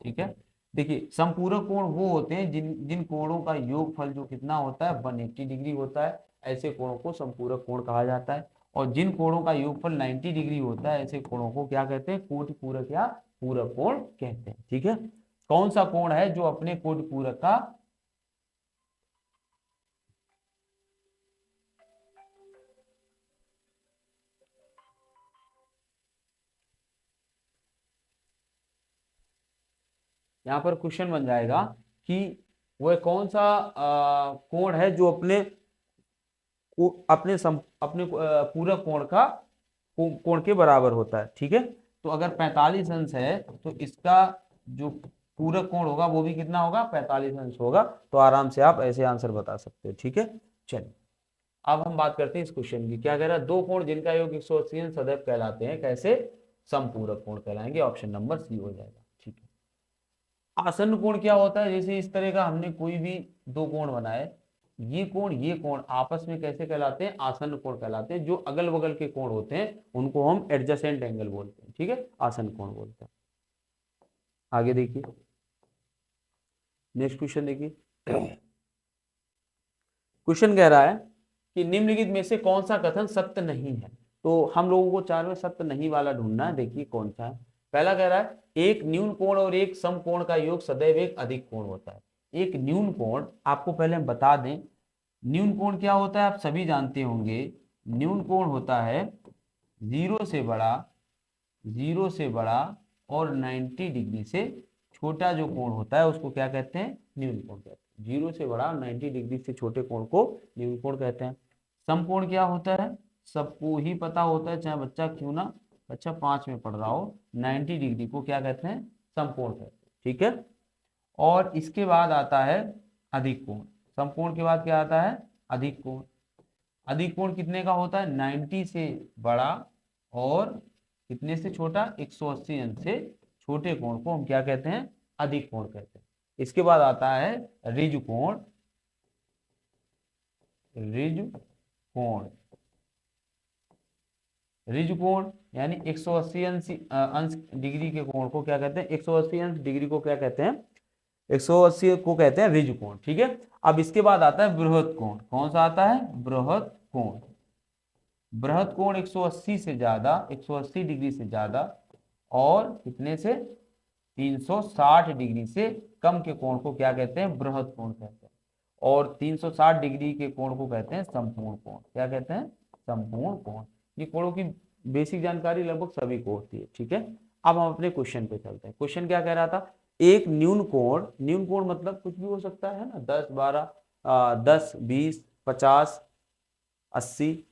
ठीक है, देखिए संपूरक कोण वो होते हैं जिन कोणों का योगफल जो कितना होता है 180 डिग्री होता है, ऐसे कोणों को संपूरक कोण कहा जाता है। और जिन कोणों का योगफल 90 डिग्री होता है, ऐसे कोणों को क्या कहते हैं? कोटिपूरक या पूरक कोण कहते हैं। ठीक है, कौन सा कोण है जो अपने कोटिपूरक का यहाँ पर क्वेश्चन बन जाएगा कि वह कौन सा कोण है जो अपने पूरक कोण का कोण के बराबर होता है। ठीक है, तो अगर 45 अंश है तो इसका जो पूरक कोण होगा वो भी कितना होगा? 45 अंश होगा। तो आराम से आप ऐसे आंसर बता सकते हो। ठीक है, चलिए अब हम बात करते हैं इस क्वेश्चन की। क्या कह रहा है? दो कोण जिनका योग 180 अंश सदैव कहलाते हैं, कैसे? समपूरक कोण कहलाएंगे। ऑप्शन नंबर सी हो जाएगा। ठीक है, आसन्न कोण क्या होता है? जैसे इस तरह का हमने कोई भी दो कोण बनाए, ये कोण आपस में कैसे कहलाते हैं? आसन्न कोण कहलाते हैं। जो अगल बगल के कोण होते हैं उनको हम एडजेसेंट एंगल बोलते हैं। ठीक है, आसन्न कोण बोलते हैं। आगे देखिए, नेक्स्ट क्वेश्चन देखिए, क्वेश्चन कह रहा है कि निम्नलिखित में से कौन सा कथन सत्य नहीं है? तो हम लोगों को चार में सत्य नहीं वाला ढूंढना है। देखिए कौन सा है। पहला कह रहा है एक न्यून कोण और एक सम कोण का योग सदैव एक अधिक कोण होता है। एक न्यून कोण, आपको पहले हम बता दें न्यून कोण क्या होता है, आप सभी जानते होंगे। न्यून कोण होता है जीरो से बड़ा और 90 डिग्री से छोटा जो कोण होता है उसको क्या कहते हैं? न्यून कोण कहते हैं। जीरो से बड़ा 90 डिग्री से छोटे कोण को न्यून कोण कहते हैं। समकोण क्या होता है? सबको ही पता होता है, चाहे बच्चा क्यों ना, बच्चा 5 में पढ़ रहा हो, 90 डिग्री को क्या कहते हैं? समकोण कहते हैं। ठीक है, और इसके बाद आता है अधिक कोण। समकोण के बाद क्या आता है? अधिक कोण। अधिक कोण कितने का होता है? 90 से बड़ा और कितने से छोटा? 180 अंश से छोटे कोण को हम क्या कहते हैं? अधिक कोण कहते हैं। इसके बाद आता है ऋजु कोण। ऋजु कोण, ऋजु कोण यानी 180 अंश डिग्री के कोण को क्या कहते हैं? 180 अंश डिग्री को क्या कहते हैं? 180 को कहते हैं ऋजु कोण। ठीक है, अब इसके बाद आता है बृहत कोण। कौन सा आता है? बृहत कोण। बृहत कोण 180 से ज्यादा, 180 डिग्री से ज्यादा और कितने से? 360 डिग्री से कम के कोण को क्या कहते हैं? बृहत कोण कहते हैं। और 360 डिग्री के कोण को कहते हैं संपूर्ण कोण। क्या कहते हैं? संपूर्ण कोण। ये कोणों की बेसिक जानकारी लगभग सभी को होती है। ठीक है, अब हम अपने क्वेश्चन पे चलते हैं। क्वेश्चन क्या कह रहा था? एक न्यून कोण मतलब कुछ भी हो सकता है ना, 10 12 10 20 50 80।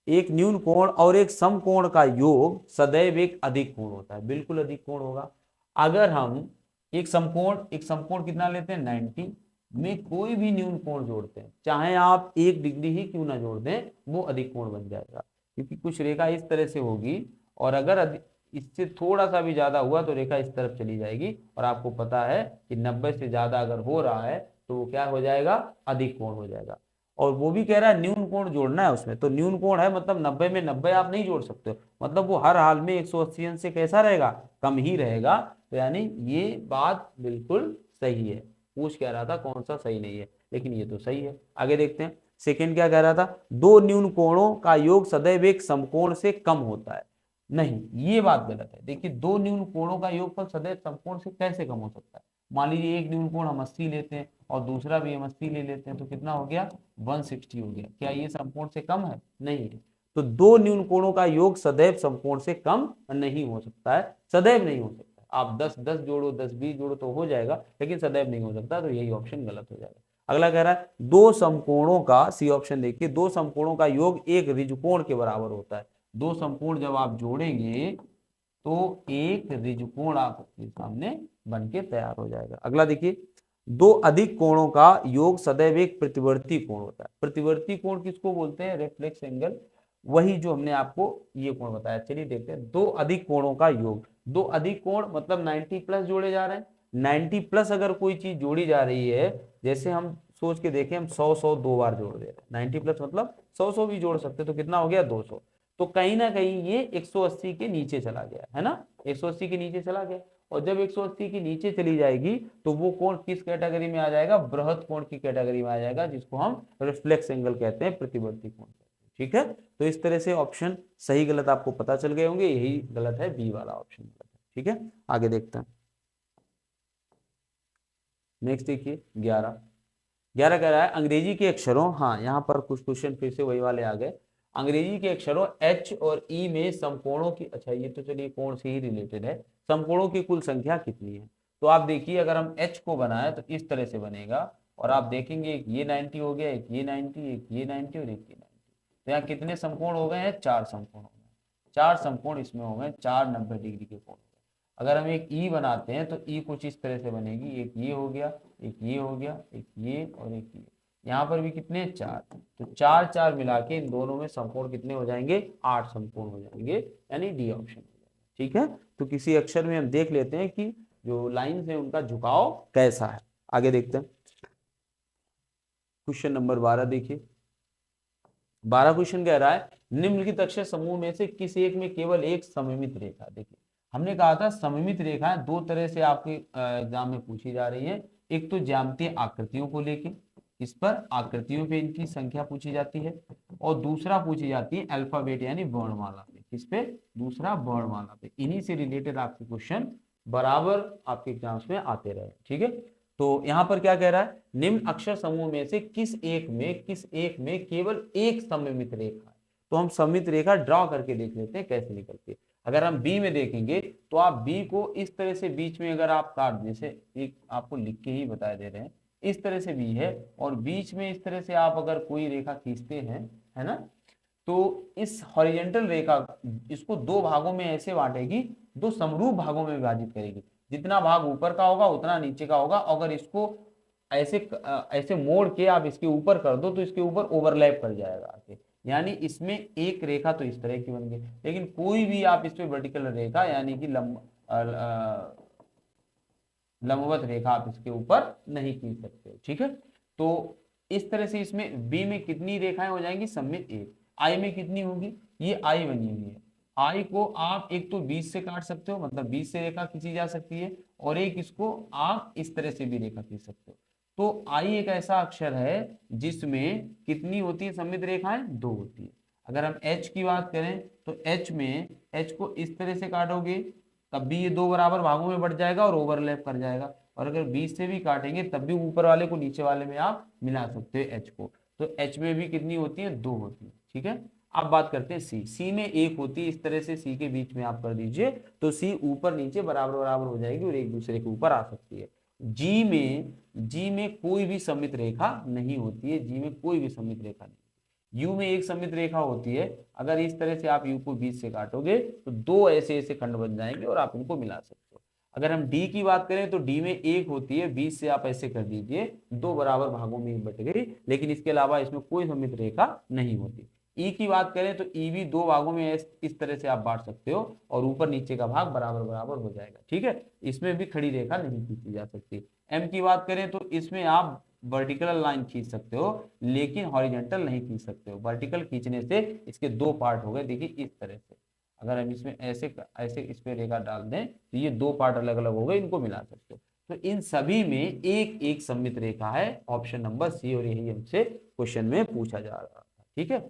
एक न्यून कोण और एक समकोण का योग सदैव एक अधिक कोण होता है। बिल्कुल अधिक कोण होगा। अगर हम एक समकोण कितना लेते हैं? 90 में कोई भी न्यून कोण जोड़ते हैं, चाहे आप 1 डिग्री ही क्यों ना जोड़ दें, वो अधिक कोण बन जाएगा। क्योंकि कुछ रेखा इस तरह से होगी और अगर इससे थोड़ा सा भी ज्यादा हुआ तो रेखा इस तरफ चली जाएगी। और आपको पता है कि 90 से ज्यादा अगर हो रहा है तो वो क्या हो जाएगा? अधिक कोण हो जाएगा। और वो भी कह रहा है न्यून कोण जोड़ना है उसमें, तो न्यून कोण है मतलब 90 में 90 आप नहीं जोड़ सकते हो, मतलब वो हर हाल में 180 अंश से कैसा रहेगा? कम ही रहेगा। तो यानी ये बात बिल्कुल सही है। पूछ कह रहा था कौन सा सही नहीं है, लेकिन ये तो सही है। आगे देखते हैं, सेकंड क्या कह रहा था? दो न्यून कोणों का योग सदैव एक समकोण से कम होता है। नहीं, ये बात गलत है। देखिए, दो न्यून कोणों का योगफल सदैव समकोण से कैसे कम हो सकता है? मान लीजिए एक न्यून कोण हम 80 लेते हैं और दूसरा भी हम 80 ले लेते हैं, तो कितना हो गया? 160 हो गया। क्या ये समकोण से कम है? नहीं है। तो दो न्यून कोणों का योग सदैव समकोण से कम नहीं हो सकता है, सदैव नहीं हो सकता। आप 10 जोड़ो 10 20 जोड़ो तो हो जाएगा, लेकिन सदैव नहीं हो सकता, तो यही ऑप्शन गलत हो जाएगा। अगला कह रहा है दो समकोणों का, सी ऑप्शन देखिए, दो समकोणों का योग एक ऋजुकोण के बराबर होता है। दो समकोण जब आप जोड़ेंगे तो एक ऋजुकोण आपके सामने बन के तैयार हो जाएगा। अगला देखिए, दो अधिक कोणों का योग सदैव एक प्रतिवर्ती कोण होता है। प्रतिवर्ती कोण किसको बोलते हैं? रिफ्लेक्स एंगल, वही जो हमने आपको ये कोण बताया। चलिए देखते हैं, दो अधिक कोणों का योग। दो अधिक कोण मतलब 90 प्लस जोड़े जा रहे हैं। 90 प्लस अगर कोई चीज जोड़ी जा रही है, जैसे हम सोच के देखें, हम 100 दो बार जोड़ दे रहे हैं, 90 प्लस मतलब 100 भी जोड़ सकते, तो कितना हो गया? 200। तो कहीं ना कहीं ये 180 के नीचे चला गया है ना, 180 के नीचे चला गया। और जब 180 के नीचे चली जाएगी तो वो कोण किस कैटेगरी में आ जाएगा? बृहद कोण की कैटेगरी में आ जाएगा, जिसको हम रिफ्लेक्स एंगल कहते हैं, प्रतिवर्ती कोण कहते हैं। ठीक है, तो इस तरह से ऑप्शन सही गलत आपको पता चल गए होंगे। यही गलत है, बी वाला ऑप्शन गलत है। ठीक है, आगे देखते हैं। नेक्स्ट देखिए 11 कह रहा है अंग्रेजी के अक्षरों, हाँ यहाँ पर कुछ क्वेश्चन फिर से वही वाले आ गए। अंग्रेजी के अक्षरों एच और ई में समकोणों की, अच्छा ये तो चलिए कोण से ही रिलेटेड है, समकोणों की कुल संख्या कितनी है? तो आप देखिए, अगर हम एच को बनाए तो इस तरह से बनेगा, और आप देखेंगे एक ये 90 हो गया, एक ये 90, एक ये 90 और एक ये 90। तो यहाँ कितने समकोण हो गए हैं? 4 समकोण हो गए। 4 समकोण इसमें हो गए, 4 90 डिग्री के कोण। अगर हम एक ई बनाते हैं तो ई कुछ इस तरह से बनेगी, एक ये हो गया, एक ये हो गया, एक ये और एक ये। यहाँ पर भी कितने? 4। तो 4 4 मिला के इन दोनों में समकोण कितने हो जाएंगे? 8 समकोण हो जाएंगे, यानी डी ऑप्शन हो जाएगा। ठीक है, तो किसी अक्षर में हम देख लेते हैं कि जो लाइंस है उनका झुकाव कैसा है। आगे देखते हैं, क्वेश्चन नंबर 12 देखिए। 12 क्वेश्चन कह रहा है निम्नलिखित अक्षर समूह में से किस एक में केवल एक सममित रेखा। देखिए, हमने कहा था सममित रेखाएं दो तरह से आपके एग्जाम में पूछी जा रही है। एक तो ज्यामितीय आकृतियों को लेके, इस पर आकृतियों पे इनकी संख्या पूछी जाती है, और दूसरा पूछी जाती है अल्फाबेट यानी वर्णमाला पे। किस पे? दूसरा वर्णमाला पे। इन्हीं से रिलेटेड आपके क्वेश्चन बराबर आपके एग्जाम्स में आते रहे। ठीक है, तो यहाँ पर क्या कह रहा है? निम्न अक्षर समूह में से किस एक में केवल एक सममित रेखा है। तो हम सममित रेखा ड्रॉ करके देख लेते हैं कैसे निकलती है। अगर हम बी में देखेंगे तो आप बी को इस तरह से बीच में अगर आप काट, जैसे एक आपको लिख के ही बता दे रहे हैं, इस तरह से बी है और बीच में इस तरह से आप अगर कोई रेखा खींचते हैं, है ना, तो इस हॉरिजेंटल रेखा इसको दो भागों में ऐसे बांटेगी, दो समरूप भागों में विभाजित करेगी। जितना भाग ऊपर का होगा उतना नीचे का होगा। अगर इसको ऐसे ऐसे मोड़ के आप इसके ऊपर कर दो तो इसके ऊपर ओवरलैप कर जाएगा आके, यानी इसमें एक रेखा तो इस तरह की बन गई। लेकिन कोई भी आप इस पे वर्टिकल रेखा यानी कि लंबवत रेखा आप इसके ऊपर नहीं खींच सकते। ठीक है, तो इस तरह से इसमें बी में कितनी रेखाएं हो जाएंगी? सममित एक। आई में कितनी होगी? ये आई बनी हुई है। आई को आप एक तो 20 से काट सकते हो, मतलब 20 से रेखा खींची जा सकती है, और एक इसको आप इस तरह से भी रेखा खींच सकते हो। तो आई एक ऐसा अक्षर है जिसमें कितनी होती है सममित रेखाएं? 2 होती है। अगर हम एच की बात करें तो एच में, एच को इस तरह से काटोगे तब भी ये दो बराबर भागों में बढ़ जाएगा और ओवरलैप कर जाएगा। और अगर 20 से भी काटेंगे तब भी ऊपर वाले को नीचे वाले में आप मिला सकते हो एच को। तो एच में भी कितनी होती है? 2 होती है। ठीक है, अब बात करते हैं सी। सी में एक होती है, इस तरह से सी के बीच में आप कर दीजिए तो सी ऊपर नीचे बराबर बराबर हो जाएगी और एक दूसरे के ऊपर आ सकती है। जी में कोई भी सममित रेखा नहीं होती है। जी में कोई भी सममित रेखा नहीं। यू में एक सममित रेखा होती है। अगर इस तरह से आप यू को 20 से काटोगे तो दो ऐसे ऐसे खंड बन जाएंगे और आप इनको मिला सकते हो। अगर हम डी की बात करें तो डी में एक होती है, 20 से आप ऐसे कर दीजिए, दो बराबर भागों में बट गई, लेकिन इसके अलावा इसमें कोई सममित रेखा नहीं होती। ई की बात करें तो ई भी दो भागों में इस तरह से आप बांट सकते हो और ऊपर नीचे का भाग बराबर बराबर हो जाएगा। ठीक है, इसमें भी खड़ी रेखा नहीं खींची जा सकती। एम की बात करें तो इसमें आप वर्टिकल लाइन खींच सकते हो लेकिन हॉरिजेंटल नहीं खींच सकते हो। वर्टिकल खींचने से इसके दो पार्ट हो गए, देखिए इस तरह से। अगर हम इसमें ऐसे ऐसे इस पे रेखा डाल दें तो ये दो पार्ट अलग अलग हो गए, इनको मिला सकते हो। तो इन सभी में एक एक सममित रेखा है, ऑप्शन नंबर सी, और यही हमसे क्वेश्चन में पूछा जा रहा था। ठीक है,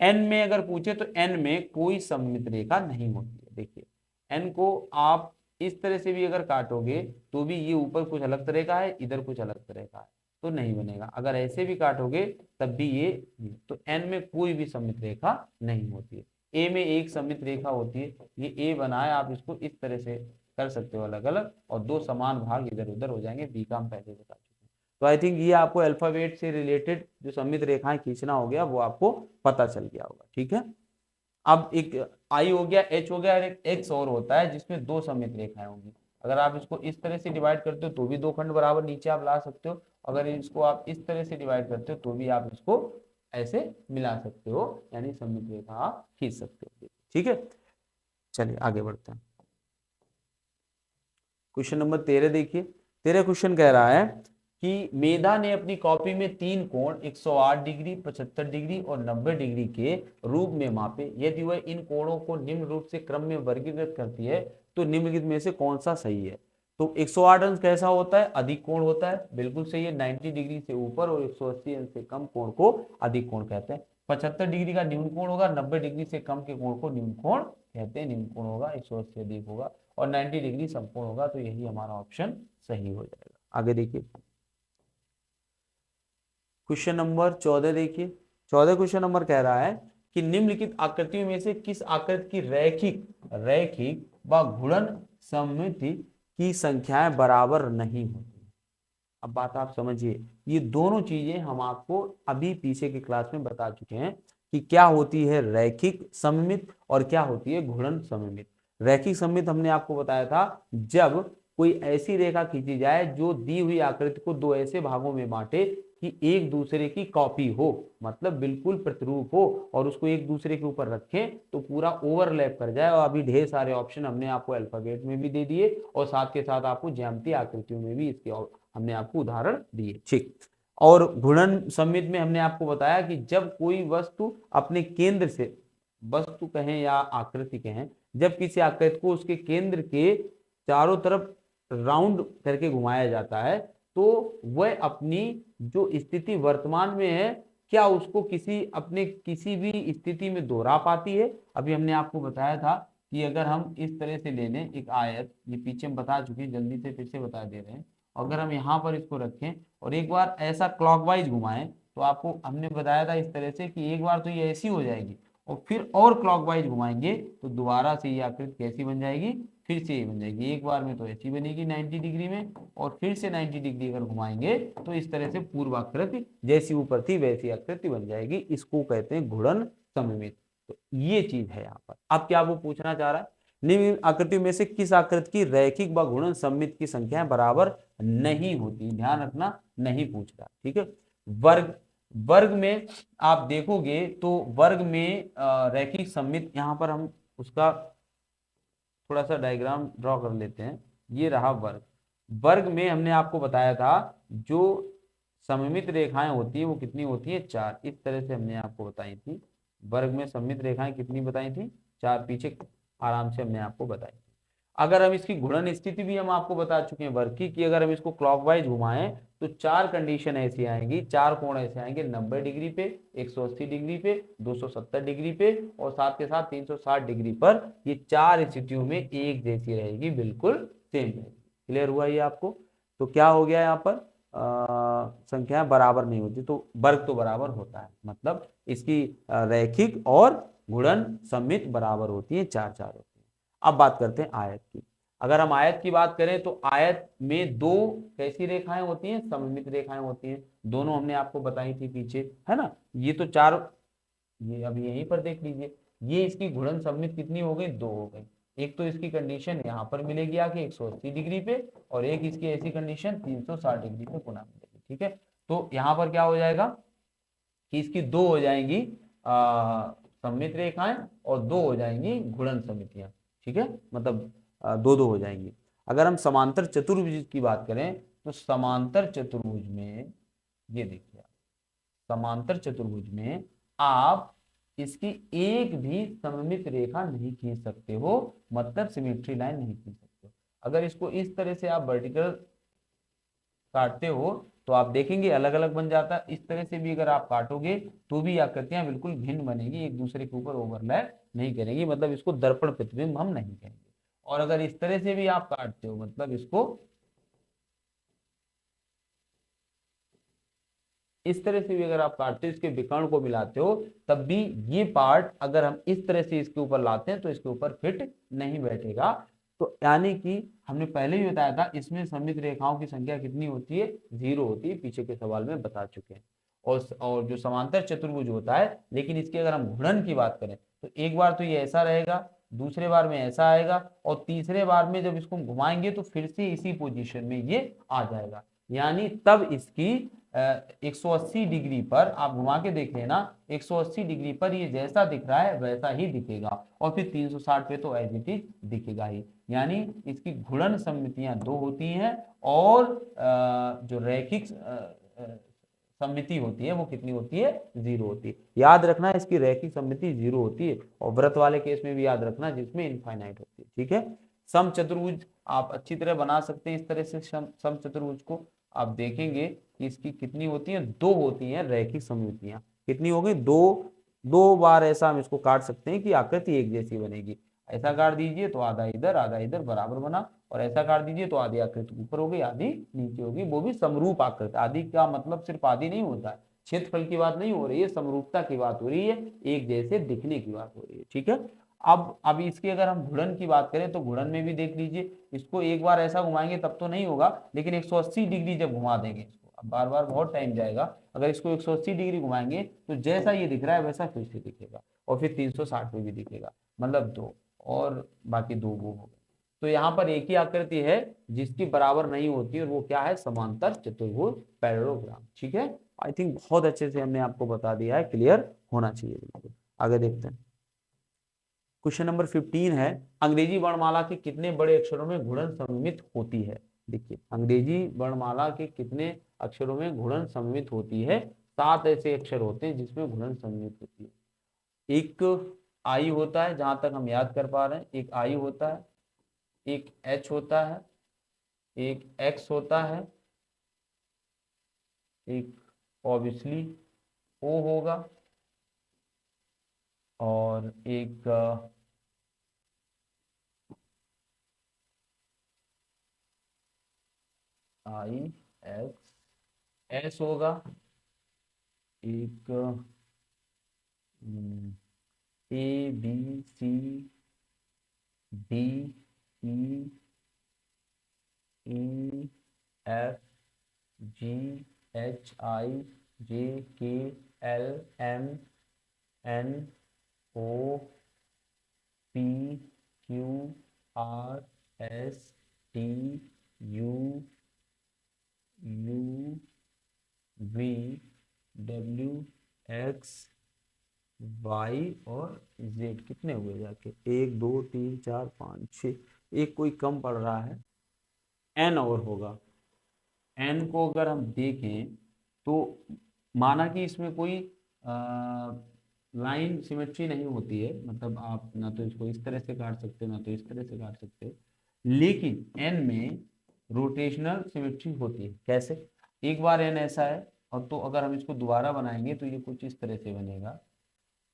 एन में अगर पूछे तो एन में कोई सममित रेखा नहीं होती है। देखिए एन को आप इस तरह से भी अगर काटोगे तो भी ये ऊपर कुछ अलग तरह का है, इधर कुछ अलग तरह का है, तो नहीं बनेगा। अगर ऐसे भी काटोगे तब भी ये, तो एन में कोई भी सममित रेखा नहीं होती है। ए में एक सममित रेखा होती है, ये ए बना है, आप इसको इस तरह से कर सकते हो अलग अलग, और दो समान भाग इधर उधर हो जाएंगे, बी का हम पहले बता चुके हैं। तो आई थिंक ये आपको अल्फाबेट से रिलेटेड जो सममित रेखाएं खींचना हो गया वो आपको पता चल गया होगा, ठीक है। अब एक आई हो गया, एच हो गया, और एक एक्स और होता है जिसमें दो सममित रेखाएं होंगी। अगर आप इसको इस तरह से डिवाइड करते हो तो भी दो खंड बराबर नीचे आप ला सकते हो, अगर इसको आप इस तरह से डिवाइड करते हो तो भी आप इसको ऐसे मिला सकते हो, यानी सममित रेखा आप खींच सकते हो, ठीक है। चलिए आगे बढ़ते हैं। क्वेश्चन नंबर 13 देखिए। 13 क्वेश्चन कह रहा है कि मेधा ने अपनी कॉपी में तीन कोण 108 डिग्री, 75 डिग्री और 90 डिग्री के रूप में मापे। यदि वह इन कोणों को निम्न रूप से क्रम में वर्गीकृत करती है तो निम्नलिखित में से कौन सा सही है। तो 108 अंश कैसा होता है, अधिक कोण होता है, बिल्कुल सही है। 90 डिग्री से ऊपर और 180 अंश से कम कोण को अधिक कोण कहते हैं। 75 डिग्री का न्यून कोण होगा, 90 डिग्री से कम के कोण को निम्न कोण कहते हैं, निम्न कोण होगा, 180 अधिक होगा, और 90 डिग्री संपूर्ण होगा। तो यही हमारा ऑप्शन सही हो जाएगा। आगे देखिए क्वेश्चन नंबर 14 देखिए। 14 क्वेश्चन नंबर कह रहा है कि निम्नलिखित आकृतियों में से किस आकृति की रैखिक रैखिक व घूर्णन सममिति की संख्याएं बराबर नहीं होती। अब बात आप समझिए, ये दोनों चीजें हम आपको अभी पीछे की क्लास में बता चुके हैं कि क्या होती है रैखिक सममित और क्या होती है घूर्णन सममित। रैखिक सममित हमने आपको बताया था जब कोई ऐसी रेखा खींची जाए जो दी हुई आकृति को दो ऐसे भागों में बांटे कि एक दूसरे की कॉपी हो, मतलब बिल्कुल प्रतिरूप हो, और उसको एक दूसरे के ऊपर रखें तो पूरा ओवरलैप कर जाए। और अभी ढेर सारे ऑप्शन हमने आपको अल्फाबेट में भी दे दिए और साथ के साथ आपको ज्यामितीय आकृतियों में भी इसके हमने आपको उदाहरण दिए, ठीक। और घूर्णन सममित में हमने आपको बताया कि जब कोई वस्तु अपने केंद्र से, वस्तु कहें या आकृति कहें, जब किसी आकृति को उसके केंद्र के चारों तरफ राउंड करके घुमाया जाता है तो वह अपनी जो स्थिति वर्तमान में है क्या उसको अपने किसी भी स्थिति में दोहरा पाती है। अभी हमने आपको बताया था कि अगर हम इस तरह से ले लें एक आयत, ये पीछे हम बता चुके हैं, जल्दी से फिर से बता दे रहे हैं। अगर हम यहाँ पर इसको रखें और एक बार ऐसा क्लॉकवाइज घुमाएं तो आपको हमने बताया था इस तरह से कि एक बार तो ये ऐसी हो जाएगी और फिर और क्लॉकवाइज घुमाएंगे तो दोबारा से ये आकृति कैसी बन जाएगी, फिर से ये बन जाएगी। एक बार में तो ऐसी बनेगी 90 डिग्री में, और फिर से 90 डिग्री अगर घुमाएंगे तो इस तरह से पूर्व आकृति जैसी ऊपर थी वैसी आकृति बन जाएगी। इसको कहते हैं घूर्णन सममित। तो ये चीज है यहाँ पर। अब क्या वो पूछना चाह रहा है, निम्न आकृतियों में से किस आकृति की रैखिक व घूर्णन सममित की संख्या बराबर नहीं होती। ध्यान रखना, नहीं पूछ रहा, ठीक है। वर्ग में आप देखोगे तो वर्ग में रैखिक सममित, यहाँ पर हम उसका थोड़ा सा डायग्राम ड्रॉ कर लेते हैं। ये रहा वर्ग। वर्ग में हमने आपको बताया था जो सममित रेखाएं होती है वो कितनी होती है, 4। इस तरह से हमने आपको बताई थी। वर्ग में सममित रेखाएं कितनी बताई थी, 4। पीछे आराम से हमने आपको बताई थी। अगर हम इसकी घूर्णन स्थिति भी हम आपको बता चुके हैं वर्ग की, कि अगर हम इसको क्लॉकवाइज घुमाएं तो 4 कंडीशन ऐसी आएंगी, 4 कोण ऐसे आएंगे 90 डिग्री पे, 180 डिग्री पे, 270 डिग्री पे और साथ के साथ 360 डिग्री पर। ये 4 स्थितियों में एक जैसी रहेगी, बिल्कुल सेम रहेगी। क्लियर हुआ ये आपको। तो क्या हो गया यहाँ पर, संख्या बराबर नहीं होती तो वर्ग तो बराबर होता है, मतलब इसकी रैखिक और घूर्णन सममित बराबर होती है, 4 होती है। अब बात करते हैं आयत की। अगर हम आयत की बात करें तो आयत में दो कैसी रेखाएं होती हैं, सममित रेखाएं होती हैं। दोनों हमने आपको बताई थी पीछे, है ना। ये तो 4, ये अभी यहीं पर देख लीजिए, ये इसकी घूर्णन सममित कितनी हो गई, 2 हो गई। एक तो इसकी कंडीशन यहाँ पर मिलेगी आके 180 डिग्री पे, और एक इसकी ऐसी कंडीशन 360 डिग्री पे गुना मिलेगी, ठीक है। तो यहाँ पर क्या हो जाएगा कि इसकी 2 हो जाएंगी सममित रेखाएं और 2 हो जाएंगी घूर्णन समितियां, ठीक है, मतलब 2 हो जाएंगी। अगर हम समांतर चतुर्भुज की बात करें तो समांतर चतुर्भुज में ये देखिए, समांतर चतुर्भुज में आप इसकी एक भी सममित रेखा नहीं खींच सकते हो, मतलब सिमेट्री लाइन नहीं खींच सकते हो। अगर इसको इस तरह से आप वर्टिकल काटते हो तो आप देखेंगे अलग अलग बन जाता है। इस तरह से भी अगर आप काटोगे तो भी आकृतियां बिल्कुल भिन्न बनेगी, एक दूसरे के ऊपर ओवरलैप नहीं करेंगी, मतलब इसको दर्पण प्रतिबिंब हम नहीं कहेंगे। और अगर इस तरह से भी आप काटते हो, मतलब इसको इस तरह से भी अगर आप काटते हो, इसके विकर्ण को मिलाते हो, तब भी ये पार्ट अगर हम इस तरह से इसके ऊपर लाते हैं तो इसके ऊपर फिट नहीं बैठेगा। तो यानी कि हमने पहले ही बताया था इसमें सममित रेखाओं की संख्या कितनी होती है, 0 होती है, पीछे के सवाल में बता चुके हैं। और जो समांतर चतुर्भुज होता है, लेकिन इसकी अगर हम घूर्णन की बात करें तो एक बार तो ये ऐसा रहेगा, दूसरे बार में ऐसा आएगा, और तीसरे बार में जब इसको घुमाएंगे तो फिर से इसी पोजीशन में ये आ जाएगा। यानी तब इसकी 180 डिग्री पर आप घुमा के देख लेना, 180 डिग्री पर ये जैसा दिख रहा है वैसा ही दिखेगा, और फिर 360 पे तो एज इट इज दिखेगा ही। यानी इसकी घूर्णन सममितियां 2 होती हैं, और जो रैखिक सममिति होती है वो कितनी होती है, 0 होती है। याद रखना इसकी रैखिक सममिति 0 होती है, और वृत्त वाले केस में भी याद रखना जिसमें इनफाइनाइट होती है। ठीक है, सम चतुर्भुज आप अच्छी तरह बना सकते हैं इस तरह से। सम चतुर्भुज को आप देखेंगे कि इसकी कितनी होती है, 2 होती हैं रैखिक सममितियां। कितनी हो गई, 2 बार ऐसा हम इसको काट सकते हैं कि आकृति एक जैसी बनेगी। ऐसा काट दीजिए तो आधा इधर बराबर बना, और ऐसा काट दीजिए तो आधी आकृति ऊपर हो गई, आधी नीचे होगी, वो भी समरूप आकृति। आधी का मतलब सिर्फ आधी नहीं होता है, क्षेत्रफल की बात नहीं हो रही है, समरूपता की बात हो रही है, एक जैसे दिखने की बात हो रही है। ठीक है, अब इसकी अगर हम घूर्णन की बात करें तो घूर्णन में भी देख लीजिए, इसको एक बार ऐसा घुमाएंगे तब तो नहीं होगा, लेकिन 180 डिग्री जब घुमा देंगे इसको, अब बार बार बहुत टाइम जाएगा, अगर इसको 180 डिग्री घुमाएंगे तो जैसा ये दिख रहा है वैसा फिर से दिखेगा, और फिर 360 में भी दिखेगा, मतलब 2, और बाकी 2 वो हो गए। तो यहाँ पर एक ही आकृति है जिसकी बराबर नहीं होती, और वो क्या है, समांतर चतुर्भुज, पैरेललोग्राम। ठीक है, आई थिंक बहुत अच्छे से हमने आपको बता दिया है, क्लियर होना चाहिए बिल्कुल। आगे देखते हैं, क्वेश्चन नंबर 15 है, अंग्रेजी वर्णमाला के कितने बड़े अक्षरों में घूर्णन सममित होती है। देखिए, अंग्रेजी वर्णमाला के कितने अक्षरों में घूर्णन सममित होती है। 7 ऐसे अक्षर होते हैं जिसमें घूर्णन सममित होती है। एक आई होता है, जहां तक हम याद कर पा रहे हैं, एक आई होता है, एक एच होता है, एक एक्स होता है, एक ऑब्वियसली ओ होगा, और एक आई एक्स एस होगा, एक A B C D E E F G H I J K L M N O P Q R S T U U V W X Y और जेड। कितने हुए जाके, 1 2 3 4 5 6, एक कोई कम पड़ रहा है, एन और होगा। एन को अगर हम देखें तो माना कि इसमें कोई लाइन सिमेट्री नहीं होती है, मतलब आप ना तो इसको इस तरह से काट सकते हो ना तो इस तरह से काट सकते हो, लेकिन एन में रोटेशनल सिमेट्री होती है। कैसे, एक बार एन ऐसा है, और तो अगर हम इसको दोबारा बनाएंगे तो ये कुछ इस तरह से बनेगा,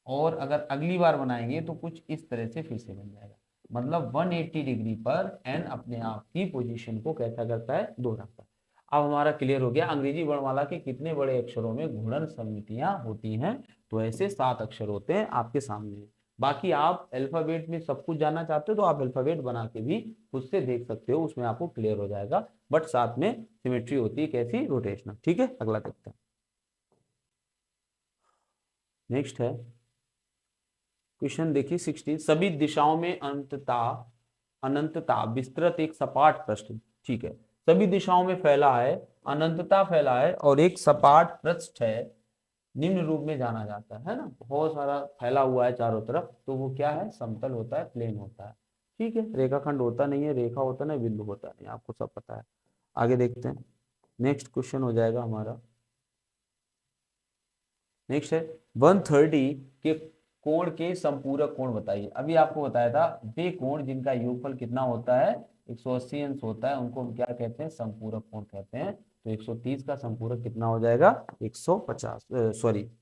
और अगर अगली बार बनाएंगे तो कुछ इस तरह से फिर से बन जाएगा। मतलब 180 डिग्री पर एन अपने आप की पोजीशन को कैसा करता है, दोहराता है। अब हमारा क्लियर हो गया अंग्रेजी वर्णमाला के कितने बड़े अक्षरों में घूर्णन सममितियां होती हैं। तो ऐसे 7 अक्षर होते हैं आपके सामने। बाकी आप अल्फाबेट में सब कुछ जानना चाहते हो तो आप अल्फाबेट बना के भी खुद से देख सकते हो, उसमें आपको क्लियर हो जाएगा। बट साथ में सिमेट्री होती है, कैसी, रोटेशनल। ठीक है, अगला देखते हैं। नेक्स्ट है क्वेश्चन, देखिए 16, सभी दिशाओं में अनंतता विस्तृत एक सपाट पृष्ठ। ठीक है, सभी दिशाओं में फैला है, अनंतता फैला है, और एक सपाट पृष्ठ है, निम्न रूप में जाना जाता है ना, बहुत सारा फैला हुआ है चारों तरफ, तो वो क्या है, समतल होता है, प्लेन होता है। ठीक है, रेखाखंड होता नहीं है, रेखा होता है ना, बिंदु होता नहीं, आपको सब पता है। आगे देखते हैं, नेक्स्ट क्वेश्चन हो जाएगा हमारा। नेक्स्ट है 130 के कोण के संपूरक कोण बताइए। अभी आपको बताया था वे कोण जिनका योगफल कितना होता है, 180 अंश होता है, उनको हम क्या कहते हैं, संपूरक कोण कहते हैं। तो 130 का संपूरक कितना हो जाएगा, 150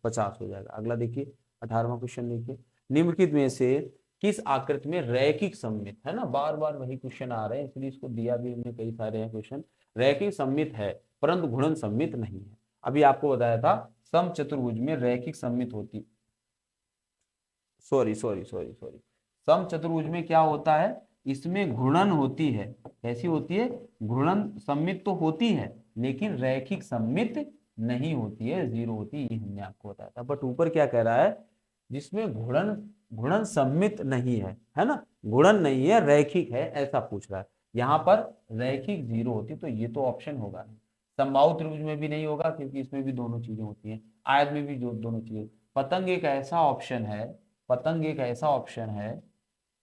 50 हो जाएगा। अगला देखिए 18वां क्वेश्चन देखिए, निम्नलिखित में से किस आकृति में रैखिक सममित है ना, बार बार वही क्वेश्चन आ रहे हैं, इसलिए इसको दिया भी हमने, कई सारे हैं क्वेश्चन। रैखिक सममित है परंतु घूर्णन सममित नहीं है। अभी आपको बताया था समचतुर्भुज में रैखिक सममित होती, सॉरी सॉरी सॉरी सॉरी, समचतुर्भुज में क्या होता है, इसमें घूर्णन होती है। कैसी होती है? घूर्णन सममित तो होती है लेकिन रैखिक सममित नहीं होती है, जीरो होती है, ये हमने आपको बताया था। बट ऊपर क्या कह रहा है, जिसमें घूर्णन घूर्णन सममित नहीं है ना, घूर्णन नहीं है रैखिक है, ऐसा पूछ रहा है। यहाँ पर रैखिक जीरो होती तो ये तो ऑप्शन होगा नहीं। समबाहु त्रिभुज में भी नहीं होगा क्योंकि इसमें भी दोनों चीजें होती हैं, आयत में भी दोनों चीजें। पतंग एक ऐसा ऑप्शन है, पतंग एक ऐसा ऑप्शन है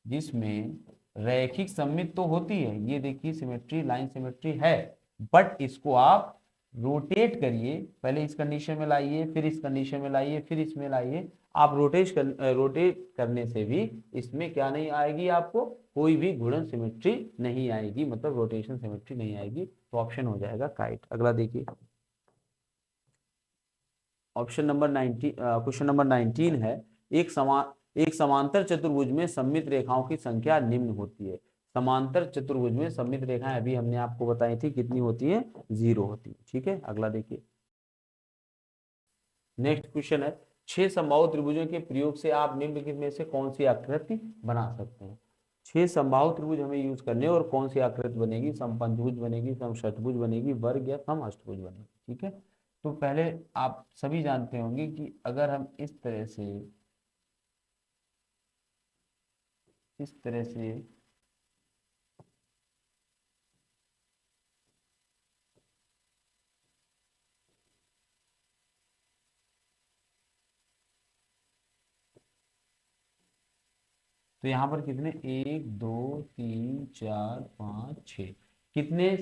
जिसमें रैखिक सममित तो होती है, ये देखिए सिमेट्री, लाइन सिमेट्री है, बट इसको आप रोटेट करिए, पहले इस कंडीशन में लाइए, फिर इस कंडीशन में लाइए, फिर इसमें लाइए, आप रोटेट करने से भी इसमें क्या नहीं आएगी, आपको कोई भी घूर्णन सिमेट्री नहीं आएगी, मतलब रोटेशन सिमेट्री नहीं आएगी, तो ऑप्शन हो जाएगा काइट। अगला देखिए, ऑप्शन नंबर 19, क्वेश्चन नंबर 19 है, एक समांतर चतुर्भुज में सममित रेखाओं की संख्या निम्न होती है। समांतर चतुर्भुज में सममित रेखाएं अभी हमने आपको बताई थी कितनी होती है, 0 होती है। ठीक है, अगला देखिए, नेक्स्ट क्वेश्चन है, 6 समबाहु त्रिभुजों के प्रयोग से आप निम्न में से कौन सी आकृति बना सकते हैं। 6 समबाहु त्रिभुज हमें यूज करने, और कौन सी आकृति बनेगी, समपंचभुज बनेगी, समषटभुज बनेगी, वर्ग या सम अष्टभुज बनेगी। ठीक है, तो पहले आप सभी जानते होंगे कि अगर हम इस तरह से तो यहाँ पर कितने, 1 2 3 4 5 6, कितने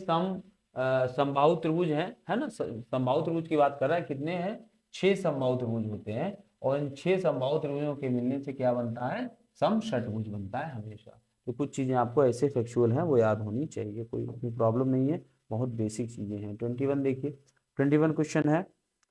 समबाहु त्रिभुज हैं, है ना, समबाहु त्रिभुज की बात कर रहा है, कितने हैं, 6 समबाहु त्रिभुज होते हैं, और इन 6 समबाहु त्रिभुजों के मिलने से क्या बनता है, समषटभुज बनता है हमेशा। तो कुछ चीजें आपको ऐसे फैक्चुअल हैं वो याद होनी चाहिए, कोई प्रॉब्लम नहीं है, बहुत बेसिक चीजें हैं। 21 देखिए, 21 क्वेश्चन है,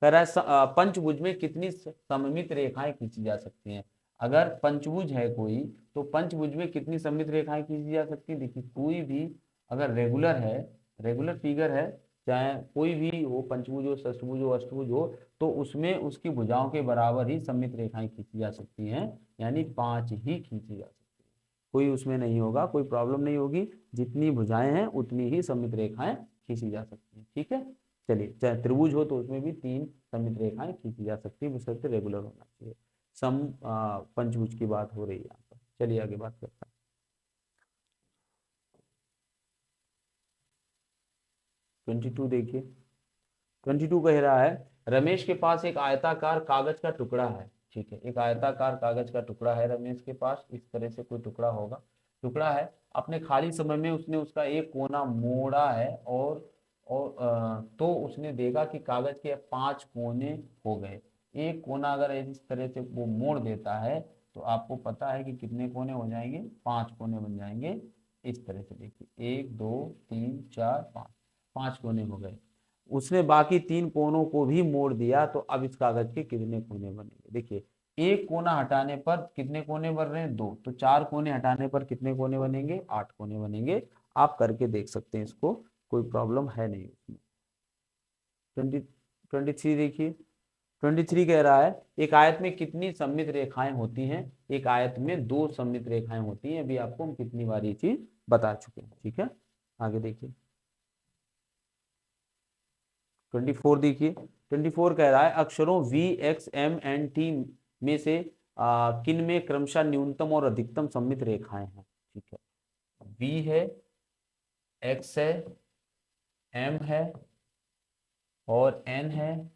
कह रहा है पंचभुज में कितनी सममित रेखाएं खींची जा सकती हैं। अगर पंचभुज है कोई, तो पंचभुज में कितनी सममित रेखाएं खींची जा सकती है। देखिए कोई भी अगर रेगुलर है, रेगुलर फिगर है, चाहे कोई भी हो, पंचभुज हो, षष्ठभुज हो, अष्टभुज हो, तो उसमें उसकी भुजाओं के बराबर ही सममित रेखाएं खींची जा सकती हैं, यानी 5 ही खींची जा सकती है, कोई उसमें नहीं होगा, कोई प्रॉब्लम नहीं होगी, जितनी भुजाएं हैं उतनी ही सममित रेखाएं खींची जा सकती हैं। ठीक है, चलिए, चाहे त्रिभुज हो तो उसमें भी 3 सममित रेखाएं खींची जा सकती है, बशर्ते रेगुलर होना चाहिए। सम पंचभुज की बात हो रही है यहाँ पर। चलिए आगे बात करते हैं। 22 देखिए, 22 कह रहा है, रमेश के पास एक आयताकार कागज का टुकड़ा है। ठीक है, एक आयताकार कागज का टुकड़ा है रमेश के पास, इस तरह से कोई टुकड़ा है, अपने खाली समय में उसने उसका एक कोना मोड़ा है, और तो उसने देखा कि कागज के 5 कोने हो गए। एक कोना अगर इस तरह से वो मोड़ देता है तो आपको पता है कि कितने कोने हो जाएंगे, 5 कोने बन जाएंगे। इस तरह से देखिए, 1 2 3 4 5, 5 कोने हो गए। उसने बाकी 3 कोनों को भी मोड़ दिया, तो अब इस कागज के कितने कोने बनेंगे। देखिए, एक कोना हटाने पर कितने कोने बन रहे हैं, 2, तो 4 कोने हटाने पर कितने कोने बनेंगे, 8 कोने बनेंगे। आप करके देख सकते हैं इसको, कोई प्रॉब्लम है नहीं उसमें। 23 देखिए, 23 कह रहा है, एक आयत में कितनी सममित रेखाएं होती हैं। एक आयत में 2 सममित रेखाएं होती हैं, अभी आपको हम कितनी बार ये चीज बता चुके हैं। ठीक है, आगे देखिए, 24 देखिए, 24 कह रहा है, अक्षरों V X M N T में से किन में क्रमशः न्यूनतम और अधिकतम सममित रेखाएं हैं। ठीक है, V है, X है, M है, और N है,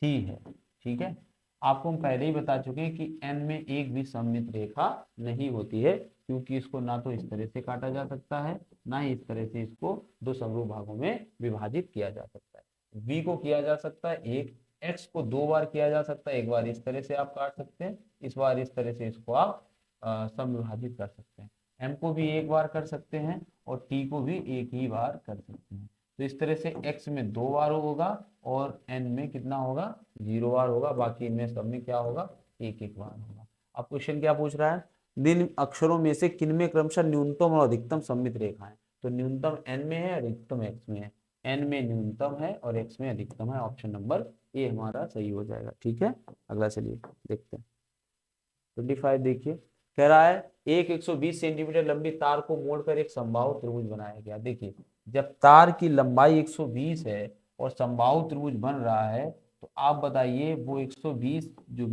T है। ठीक है, आपको हम पहले ही बता चुके हैं कि N में एक भी सममित रेखा नहीं होती है, क्योंकि इसको ना तो इस तरह से काटा जा सकता है, ना ही इस तरह से इसको 2 समरूप भागों में विभाजित किया जा सकता है। V को किया जा सकता है एक, X को 2 बार किया जा सकता है, एक बार इस तरह से आप काट सकते हैं, इस बार इस तरह से इसको आप समविभाजित कर सकते हैं। M को भी एक बार कर सकते हैं, और T को भी एक ही बार कर सकते हैं। तो इस तरह से X में 2 बार होगा, और N में कितना होगा, 0 बार होगा, बाकी इनमें सब में क्या होगा, एक एक बार होगा। अब क्वेश्चन क्या पूछ रहा है, निम्न अक्षरों में से किन में क्रमशः न्यूनतम और अधिकतम सममित रेखा है। तो न्यूनतम N में है, अधिकतम X में है। n में न्यूनतम है और x में अधिकतम है। ऑप्शन नंबर ए हमारा सही हो जाएगा। ठीक है, अगला चलिए देखते हैं। 25 देखिए, कह रहा है एक 120 सेंटीमीटर लंबी तार को मोड़कर एक समबाहु त्रिभुज बनाया गया। देखिए, जब तार की लंबाई 120 है और समबाहु त्रिभुज बन रहा है, तो आप बताइए वो 120 जो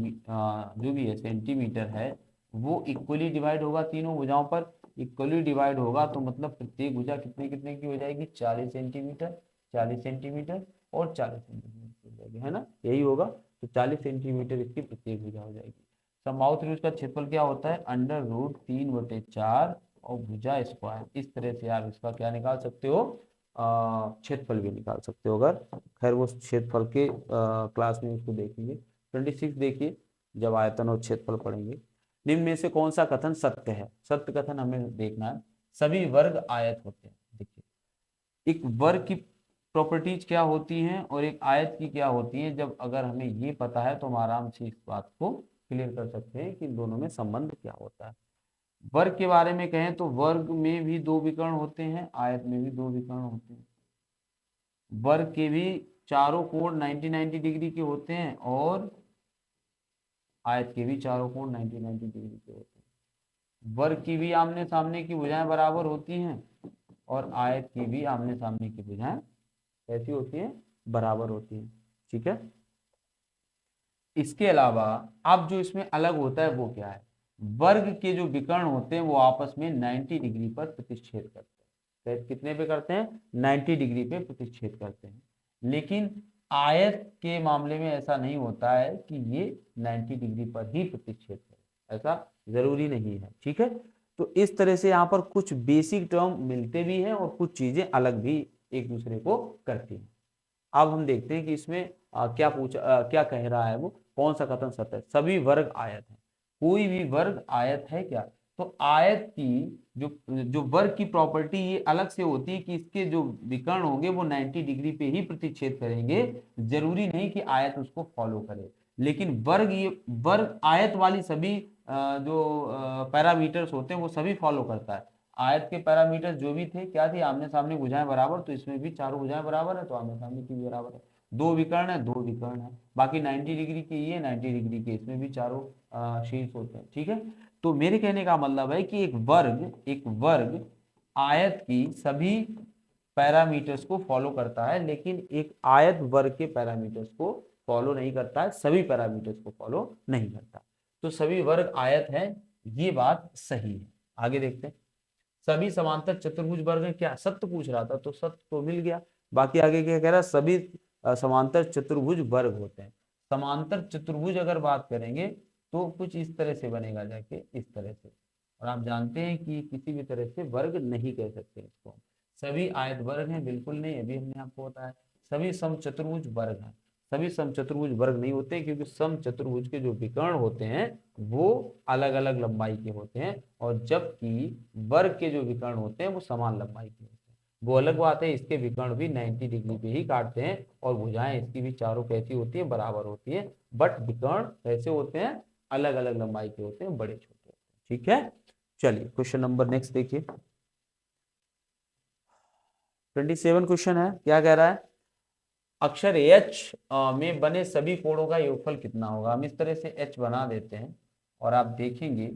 भी है सेंटीमीटर है, वो इक्वली डिवाइड होगा तीनों भुजाओं पर। इक्वली डिवाइड होगा तो मतलब प्रत्येक भुजा कितने कितने की हो जाएगी, 40 सेंटीमीटर, 40 सेंटीमीटर और 40 सेंटीमीटर की हो जाएगी, है ना, यही होगा। तो 40 सेंटीमीटर इसकी प्रत्येक भुजा हो जाएगी। समबाहु त्रिभुज का क्षेत्रफल क्या होता है, √3/4 और भुजा स्क्वायर। इस तरह से आप इसका क्या निकाल सकते हो, क्षेत्रफल भी निकाल सकते हो। अगर खैर वो क्षेत्रफल के क्लास में उसको देखेंगे। 26 देखिए, जब आयतन और क्षेत्रफल पढ़ेंगे, निम्न में से कौन सा कथन सत्य है। सत्य कथन हमें देखना है। सभी वर्ग आयत होते हैं। देखिए, एक वर्ग की प्रॉपर्टीज क्या होती हैं और एक आयत की क्या होती है, जब अगर हमें ये पता है तो हम आराम से इस बात को क्लियर कर सकते हैं कि दोनों में संबंध क्या होता है। वर्ग के बारे में कहें तो वर्ग में भी दो विकर्ण होते हैं, आयत में भी दो विकर्ण होते हैं। वर्ग के भी चारों कोण 90-90 डिग्री के होते हैं और आयत के भी चारों कोण 90-90 डिग्री के होते हैं। वर्ग की भी आमने सामने की भुजाएं बराबर होती हैं और आयत की भी आमने सामने की भुजाएं कैसी होती हैं, बराबर होती हैं। ठीक है, इसके अलावा अब जो इसमें अलग होता है वो क्या है, वर्ग के जो विकर्ण होते हैं वो आपस में 90 डिग्री पर प्रतिच्छेद करते हैं। कितने पे करते हैं, 90 डिग्री पे प्रतिच्छेद करते हैं। लेकिन आयत के मामले में ऐसा नहीं होता है कि ये 90 डिग्री पर ही प्रतिच्छेद करे, ऐसा जरूरी नहीं है। ठीक है, तो इस तरह से यहाँ पर कुछ बेसिक टर्म मिलते भी हैं और कुछ चीजें अलग भी एक दूसरे को करती हैं। अब हम देखते हैं कि इसमें क्या कह रहा है वो, कौन सा कथन सत्य है। सभी वर्ग आयत है, कोई भी वर्ग आयत है क्या, तो आयत की जो जो वर्ग की प्रॉपर्टी ये अलग से होती है कि इसके जो विकर्ण होंगे वो 90 डिग्री पे ही प्रतिच्छेद करेंगे। जरूरी नहीं कि आयत उसको फॉलो करे। लेकिन वर्ग आयत वाली सभी जो पैरामीटर्स होते हैं वो सभी फॉलो करता है। आयत के पैरामीटर्स जो भी थे क्या थी, आमने सामने भुजाएं बराबर, तो इसमें भी चारों भुजाएं बराबर है तो आमने सामने की भी बराबर है। दो विकर्ण है, दो विकर्ण है, बाकी 90 डिग्री के ये 90 डिग्री के इसमें भी चारों शीर्ष होते हैं। ठीक है, तो मेरे कहने का मतलब है कि एक वर्ग आयत की सभी पैरामीटर्स को फॉलो करता है, लेकिन एक आयत वर्ग के पैरामीटर्स को फॉलो नहीं करता है, सभी पैरामीटर्स को फॉलो नहीं करता। तो सभी वर्ग आयत है, ये बात सही है। आगे देखते हैं। सभी समांतर चतुर्भुज वर्ग हैं क्या, सत्य पूछ रहा था तो सत्य तो मिल गया। बाकी आगे क्या कह रहा है, सभी समांतर चतुर्भुज वर्ग होते हैं। समांतर चतुर्भुज अगर बात करेंगे तो कुछ इस तरह से बनेगा, जाके इस तरह से। और आप जानते हैं कि किसी भी तरह से वर्ग नहीं कह सकते इसको। सभी आयत वर्ग हैं, बिल्कुल नहीं, अभी हमने आपको बताया। सभी समचतुर्भुज वर्ग हैं, सभी समचतुर्भुज वर्ग नहीं होते, क्योंकि समचतुर्भुज के जो विकर्ण होते हैं वो अलग अलग लंबाई के होते हैं, और जबकि वर्ग के जो विकर्ण होते हैं वो समान लंबाई के होते हैं। वो अलग बात है, इसके विकर्ण भी 90 डिग्री पे ही काटते हैं और भुजाएं इसकी भी चारों कैसी होती है, बराबर होती है। बट विकर्ण कैसे होते हैं, अलग अलग लंबाई के होते हैं, बड़े छोटे होते हैं। ठीक है, चलिए क्वेश्चन नंबर नेक्स्ट देखिए। 27 क्वेश्चन है, क्या कह रहा है, अक्षर H में बने सभी कोणों का योगफल कितना होगा। हम इस तरह से H बना देते हैं और आप देखेंगे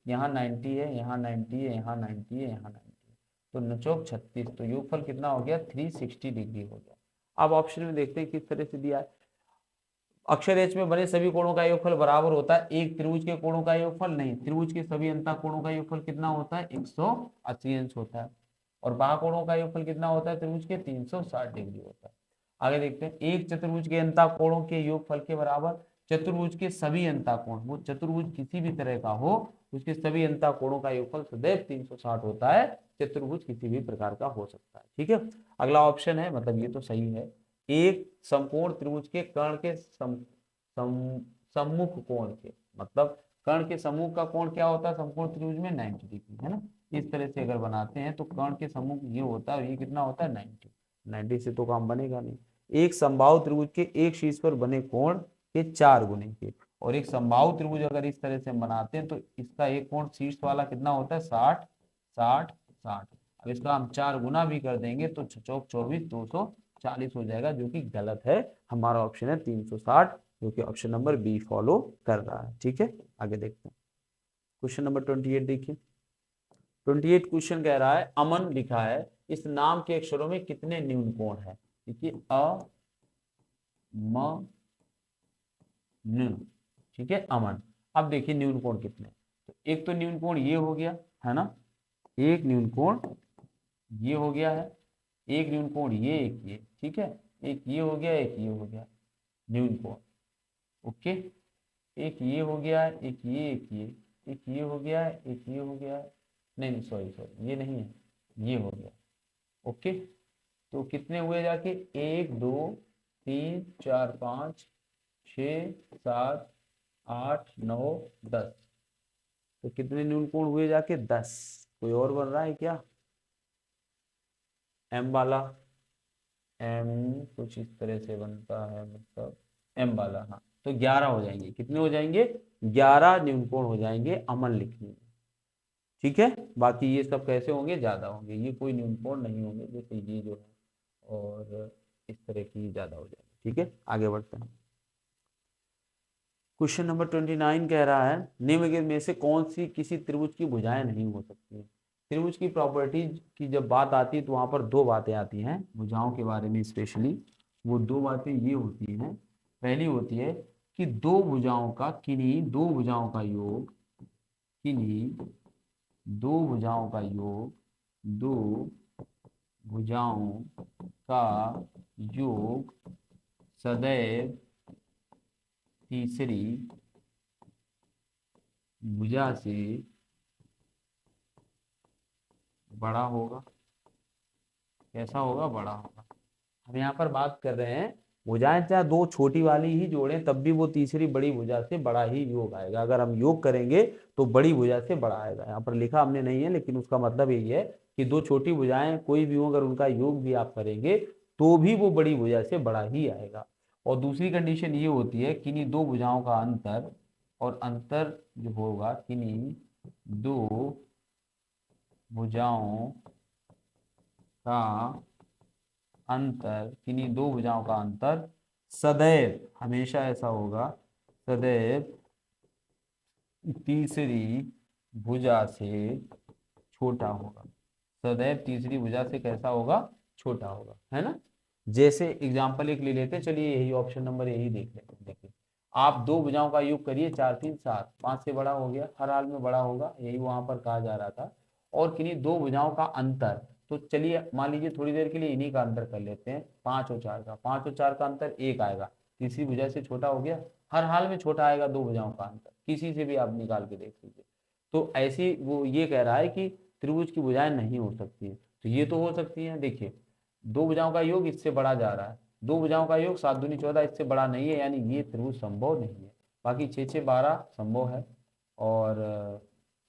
यहाँ 90 है, यहाँ 90 है, यहाँ 90 है, यहाँ 90 है, तो नचोक 36, तो योगफल कितना हो गया, 360 डिग्री हो गया। अब ऑप्शन में देखते हैं किस तरह से दिया है। अक्षर H में बने सभी कोणों का योगफल बराबर होता है एक त्रिभुज के कोणों का योगफल, नहीं, त्रिभुज के सभी अंतः कोणों का योगफल कितना होता है, 180 अंश होता है। और बाह्य का योगफल कितना होता है त्रिभुज के, 360 डिग्री होता है। आगे देखते हैं, एक चतुर्भुज के अंतः कोणों के योगफल के बराबर चतुर्भुज के सभी अंतः कोण, वो चतुर्भुज किसी भी तरह का हो उसके सभी अंतः कोणों का योगफल सदैव 360 होता है। चतुर्भुज किसी भी प्रकार का हो सकता है। ठीक है, अगला ऑप्शन है, मतलब ये तो सही है, एक समकोण त्रिभुज के कर्ण के सम्मुख कोण के, मतलब कर्ण के समूह का कोण क्या होता है समकोण त्रिभुज में, 90 डिग्री, है ना। इस तरह से अगर बनाते हैं तो कर्ण के सम्मुख ये होता है, ये कितना होता है, 90 से तो काम बनेगा नहीं। एक समबाहु त्रिभुज के एक शीर्ष पर बने कोण के 4 गुने के, और एक समबाहु त्रिभुज अगर इस तरह से बनाते हैं तो इसका एक कोण शीर्ष वाला कितना होता है, 60 60 60। अब इसका हम 4 गुना भी कर देंगे तो 24 24, 40 हो जाएगा, जो कि गलत है। हमारा ऑप्शन है 360, जो कि ऑप्शन नंबर बी फॉलो कर रहा है। ठीक है, आगे देखते हैं। क्वेश्चन नंबर 28 देखिए। 28 क्वेश्चन कह रहा है, अमन लिखा है, इस नाम के अक्षरों में कितने न्यून कोण है? देखिए अ म न, ठीक है, अमन। अब देखिए न्यून कोण कितने, तो एक तो न्यून कोण ये हो गया है ना, एक न्यून कोण ये हो गया है, एक न्यून कोण एक ये, ठीक है, एक ये हो गया, एक ये हो गया न्यून कोण। ओके, एक ये हो गया है, एक ये, एक ये हो गया है, एक ये हो गया है, नहीं नहीं सॉरी सॉरी, ये नहीं है, ये हो गया। ओके, तो कितने हुए जाके, 1 2 3 4 5 6 7 8 9 10, तो कितने न्यून कोण हुए जाके 10। कोई और बन रहा है क्या? एम वाला, एम कुछ इस तरह से बनता है, मतलब एम वाला, हाँ, तो 11 हो जाएंगे। कितने हो जाएंगे? 11 न्यून कोण हो जाएंगे अमन लिखने में। ठीक है, बाकी ये सब कैसे होंगे? ज्यादा होंगे, ये कोई न्यून कोण नहीं होंगे, जैसे ये जो है और इस तरह की ज्यादा हो जाएंगे। ठीक है, आगे बढ़ते हैं। क्वेश्चन नंबर 29 कह रहा है, निम्न में से कौन सी किसी त्रिभुज की भुजाएं नहीं हो सकती? त्रिभुज की प्रॉपर्टीज की जब बात आती है तो वहां पर दो बातें आती हैं भुजाओं के बारे में स्पेशली। वो दो बातें ये होती हैं, पहली होती है कि दो भुजाओं का, किन्हीं दो भुजाओं का योग, किन्हीं दो भुजाओं का योग, दो भुजाओं का योग सदैव तीसरी भुजा से बड़ा होगा। कैसा होगा? बड़ा होगा। हम यहाँ पर बात कर रहे हैं भुजाएं चाहे दो छोटी वाली ही जोड़ें तब भी वो तीसरी बड़ी भुजा से बड़ा ही योग आएगा। अगर हम योग करेंगे तो बड़ी भुजा से बड़ा आएगा। यहाँ पर लिखा हमने नहीं है, लेकिन उसका मतलब यही है कि दो छोटी भुजाएं कोई भी हो, अगर उनका योग भी आप करेंगे तो भी वो बड़ी भुजा से बड़ा ही आएगा। और दूसरी कंडीशन ये होती है, किन्हीं दो भुजाओं का अंतर, और अंतर जो होगा किन्हीं दो भुजाओं का अंतर, किन्हीं दो भुजाओं का अंतर सदैव, हमेशा ऐसा होगा, सदैव तीसरी भुजा से छोटा होगा। सदैव तीसरी भुजा से कैसा होगा? छोटा होगा, है ना। जैसे एग्जांपल एक ले लेते हैं, चलिए यही ऑप्शन नंबर यही देख लेते हैं। देखिए आप दो भुजाओं का योग करिए, 4 3 7, 5 से बड़ा हो गया, हर हाल में बड़ा होगा, यही वहां पर कहा जा रहा था। और किन्हीं दो भुजाओं का अंतर, तो चलिए मान लीजिए थोड़ी देर के लिए इन्हीं का अंतर कर लेते हैं, 5 और 4 का, 5 और 4 का अंतर 1 आएगा, तीसरी भुजा से छोटा हो गया। हर हाल में छोटा आएगा दो भुजाओं का अंतर, किसी से भी आप निकाल के देख लीजिए। तो ऐसी वो ये कह रहा है कि त्रिभुज की भुजाएं नहीं हो सकती है, तो ये तो हो सकती है। देखिए दो भुजाओं का योग इससे बड़ा जा रहा है, दो भुजाओं का योग 7 दूनी 14 इससे बड़ा नहीं है, यानी ये त्रिभुज संभव नहीं है। बाकी 6 6 12 संभव है, और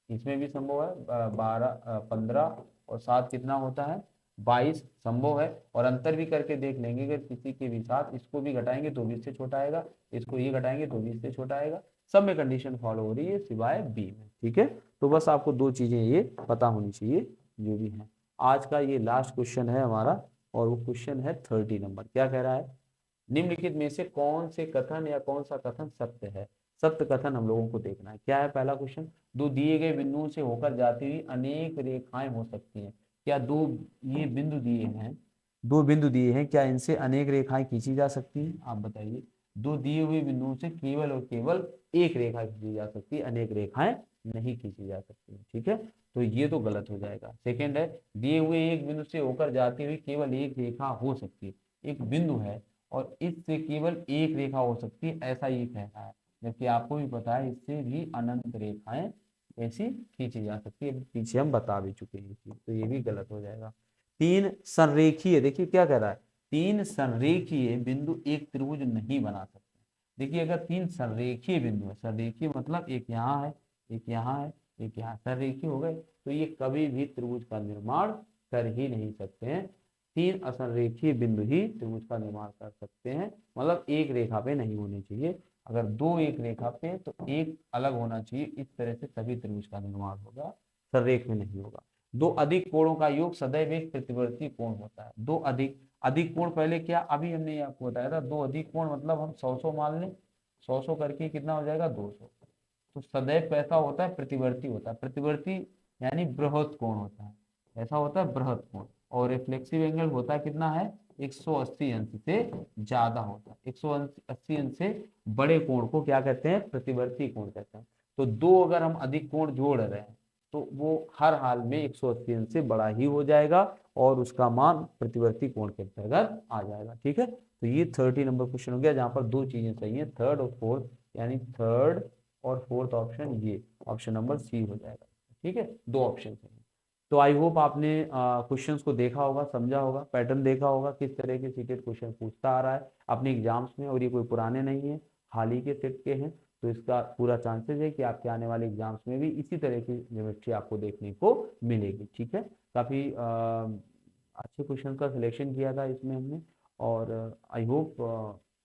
इसमें भी संभव है, 12 15 और 7 कितना होता है? 22 संभव है। और अंतर भी करके देख लेंगे, अगर किसी के भी साथ इसको भी घटाएंगे तो भी इससे छोटा आएगा, इसको ये घटाएंगे तो भी इससे छोटा आएगा। सब में कंडीशन फॉलो हो रही है सिवाय बी में। ठीक है, तो बस आपको दो चीजें ये पता होनी चाहिए जो भी है। आज का ये लास्ट क्वेश्चन है हमारा, और वो क्वेश्चन है 30 नंबर। क्या कह रहा है? निम्नलिखित में से कौन से कथन या कौन सा कथन सत्य है? सत्य कथन हम लोगों को देखना है। क्या है पहला क्वेश्चन? दो दिए गए बिंदुओं से होकर जाती हुई अनेक रेखाएं हो सकती हैं। क्या दो ये बिंदु दिए हैं, दो बिंदु दिए हैं, क्या इनसे अनेक रेखाएं खींची जा सकती हैं? आप बताइए। दो दिए हुए बिंदुओं से केवल और केवल एक रेखा खींची जा सकती है, अनेक रेखाएं नहीं खींची जा सकती। ठीक है, तो ये तो गलत हो जाएगा। सेकेंड है, दिए हुए एक बिंदु से होकर जाती हुई केवल एक रेखा हो सकती है। एक बिंदु है और इससे केवल एक रेखा हो सकती है, ऐसा ये कहना है, जबकि आपको भी पता है इससे भी अनंत रेखाएं ऐसी खींची जा सकती है, पीछे हम बता भी चुके हैं चीज, तो ये भी गलत हो जाएगा। तीन संरेखीय, देखिए क्या कह रहा है, तीन संरेखीय बिंदु एक त्रिभुज नहीं बना सकते। देखिए अगर तीन संरेखीय बिंदु है, संरेखीय मतलब एक यहाँ है, एक यहाँ है, एक यहाँ, संरेखीय हो गए, तो ये कभी भी त्रिभुज का निर्माण कर ही नहीं सकते हैं। तीन असंरेखीय बिंदु ही त्रिभुज का निर्माण कर सकते हैं, मतलब एक रेखा पे नहीं होने चाहिए। अगर दो एक रेखा पे तो एक अलग होना चाहिए, इस तरह से तभी त्रिभुज का निर्माण होगा, संरेख में नहीं होगा। दो अधिक कोणों का योग सदैव एक प्रतिवर्ती कोण होता है। दो अधिक, अधिक कोण पहले क्या, अभी हमने ये आपको बताया था, दो अधिक कोण मतलब हम 100 मान लें, 100 करके कितना हो जाएगा 200। तो सदैव कैसा होता है, प्रतिवर्ती होता है। प्रतिवर्ती यानी बृहद कोण होता है, ऐसा होता है बृहद कोण। और रिफ्लेक्सिव एंगल होता है कितना है, 180 अंश से ज्यादा होता है। 180 अंश से बड़े कोण को क्या कहते हैं, प्रतिवर्ती कोण कहते हैं। तो दो अगर हम अधिक कोण जोड़ रहे हैं तो वो हर हाल में 180 अंश से बड़ा ही हो जाएगा और उसका मान प्रतिवर्ती कोण के अंतर्गत आ जाएगा। ठीक है, तो ये 30 नंबर क्वेश्चन हो गया जहां पर दो चीजें सही है, थर्ड और फोर्थ, यानी थर्ड और फोर्थ ऑप्शन, ये ऑप्शन नंबर सी हो जाएगा। ठीक है, दो ऑप्शन है। तो आई होप आपने क्वेश्चंस को देखा होगा, समझा होगा, पैटर्न देखा होगा किस तरह के सीटेड क्वेश्चन पूछता आ रहा है अपने एग्जाम्स में। और ये कोई पुराने नहीं है, हाल ही के सेट के हैं, तो इसका पूरा चांसेस है कि आपके आने वाले एग्जाम्स में भी इसी तरह की ज्योमेट्री आपको देखने को मिलेगी। ठीक है, काफ़ी अच्छे क्वेश्चन का सिलेक्शन किया था इसमें हमने, और आई होप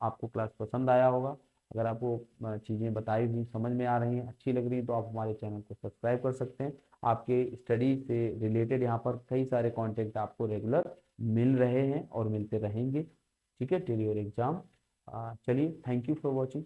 आपको क्लास पसंद आया होगा। अगर आपको चीज़ें बताई हुई समझ में आ रही हैं, अच्छी लग रही हैं, तो आप हमारे चैनल को सब्सक्राइब कर सकते हैं। आपके स्टडी से रिलेटेड यहाँ पर कई सारे कंटेंट आपको रेगुलर मिल रहे हैं और मिलते रहेंगे। ठीक है, टिल योर एग्जाम। चलिए, थैंक यू फॉर वॉचिंग।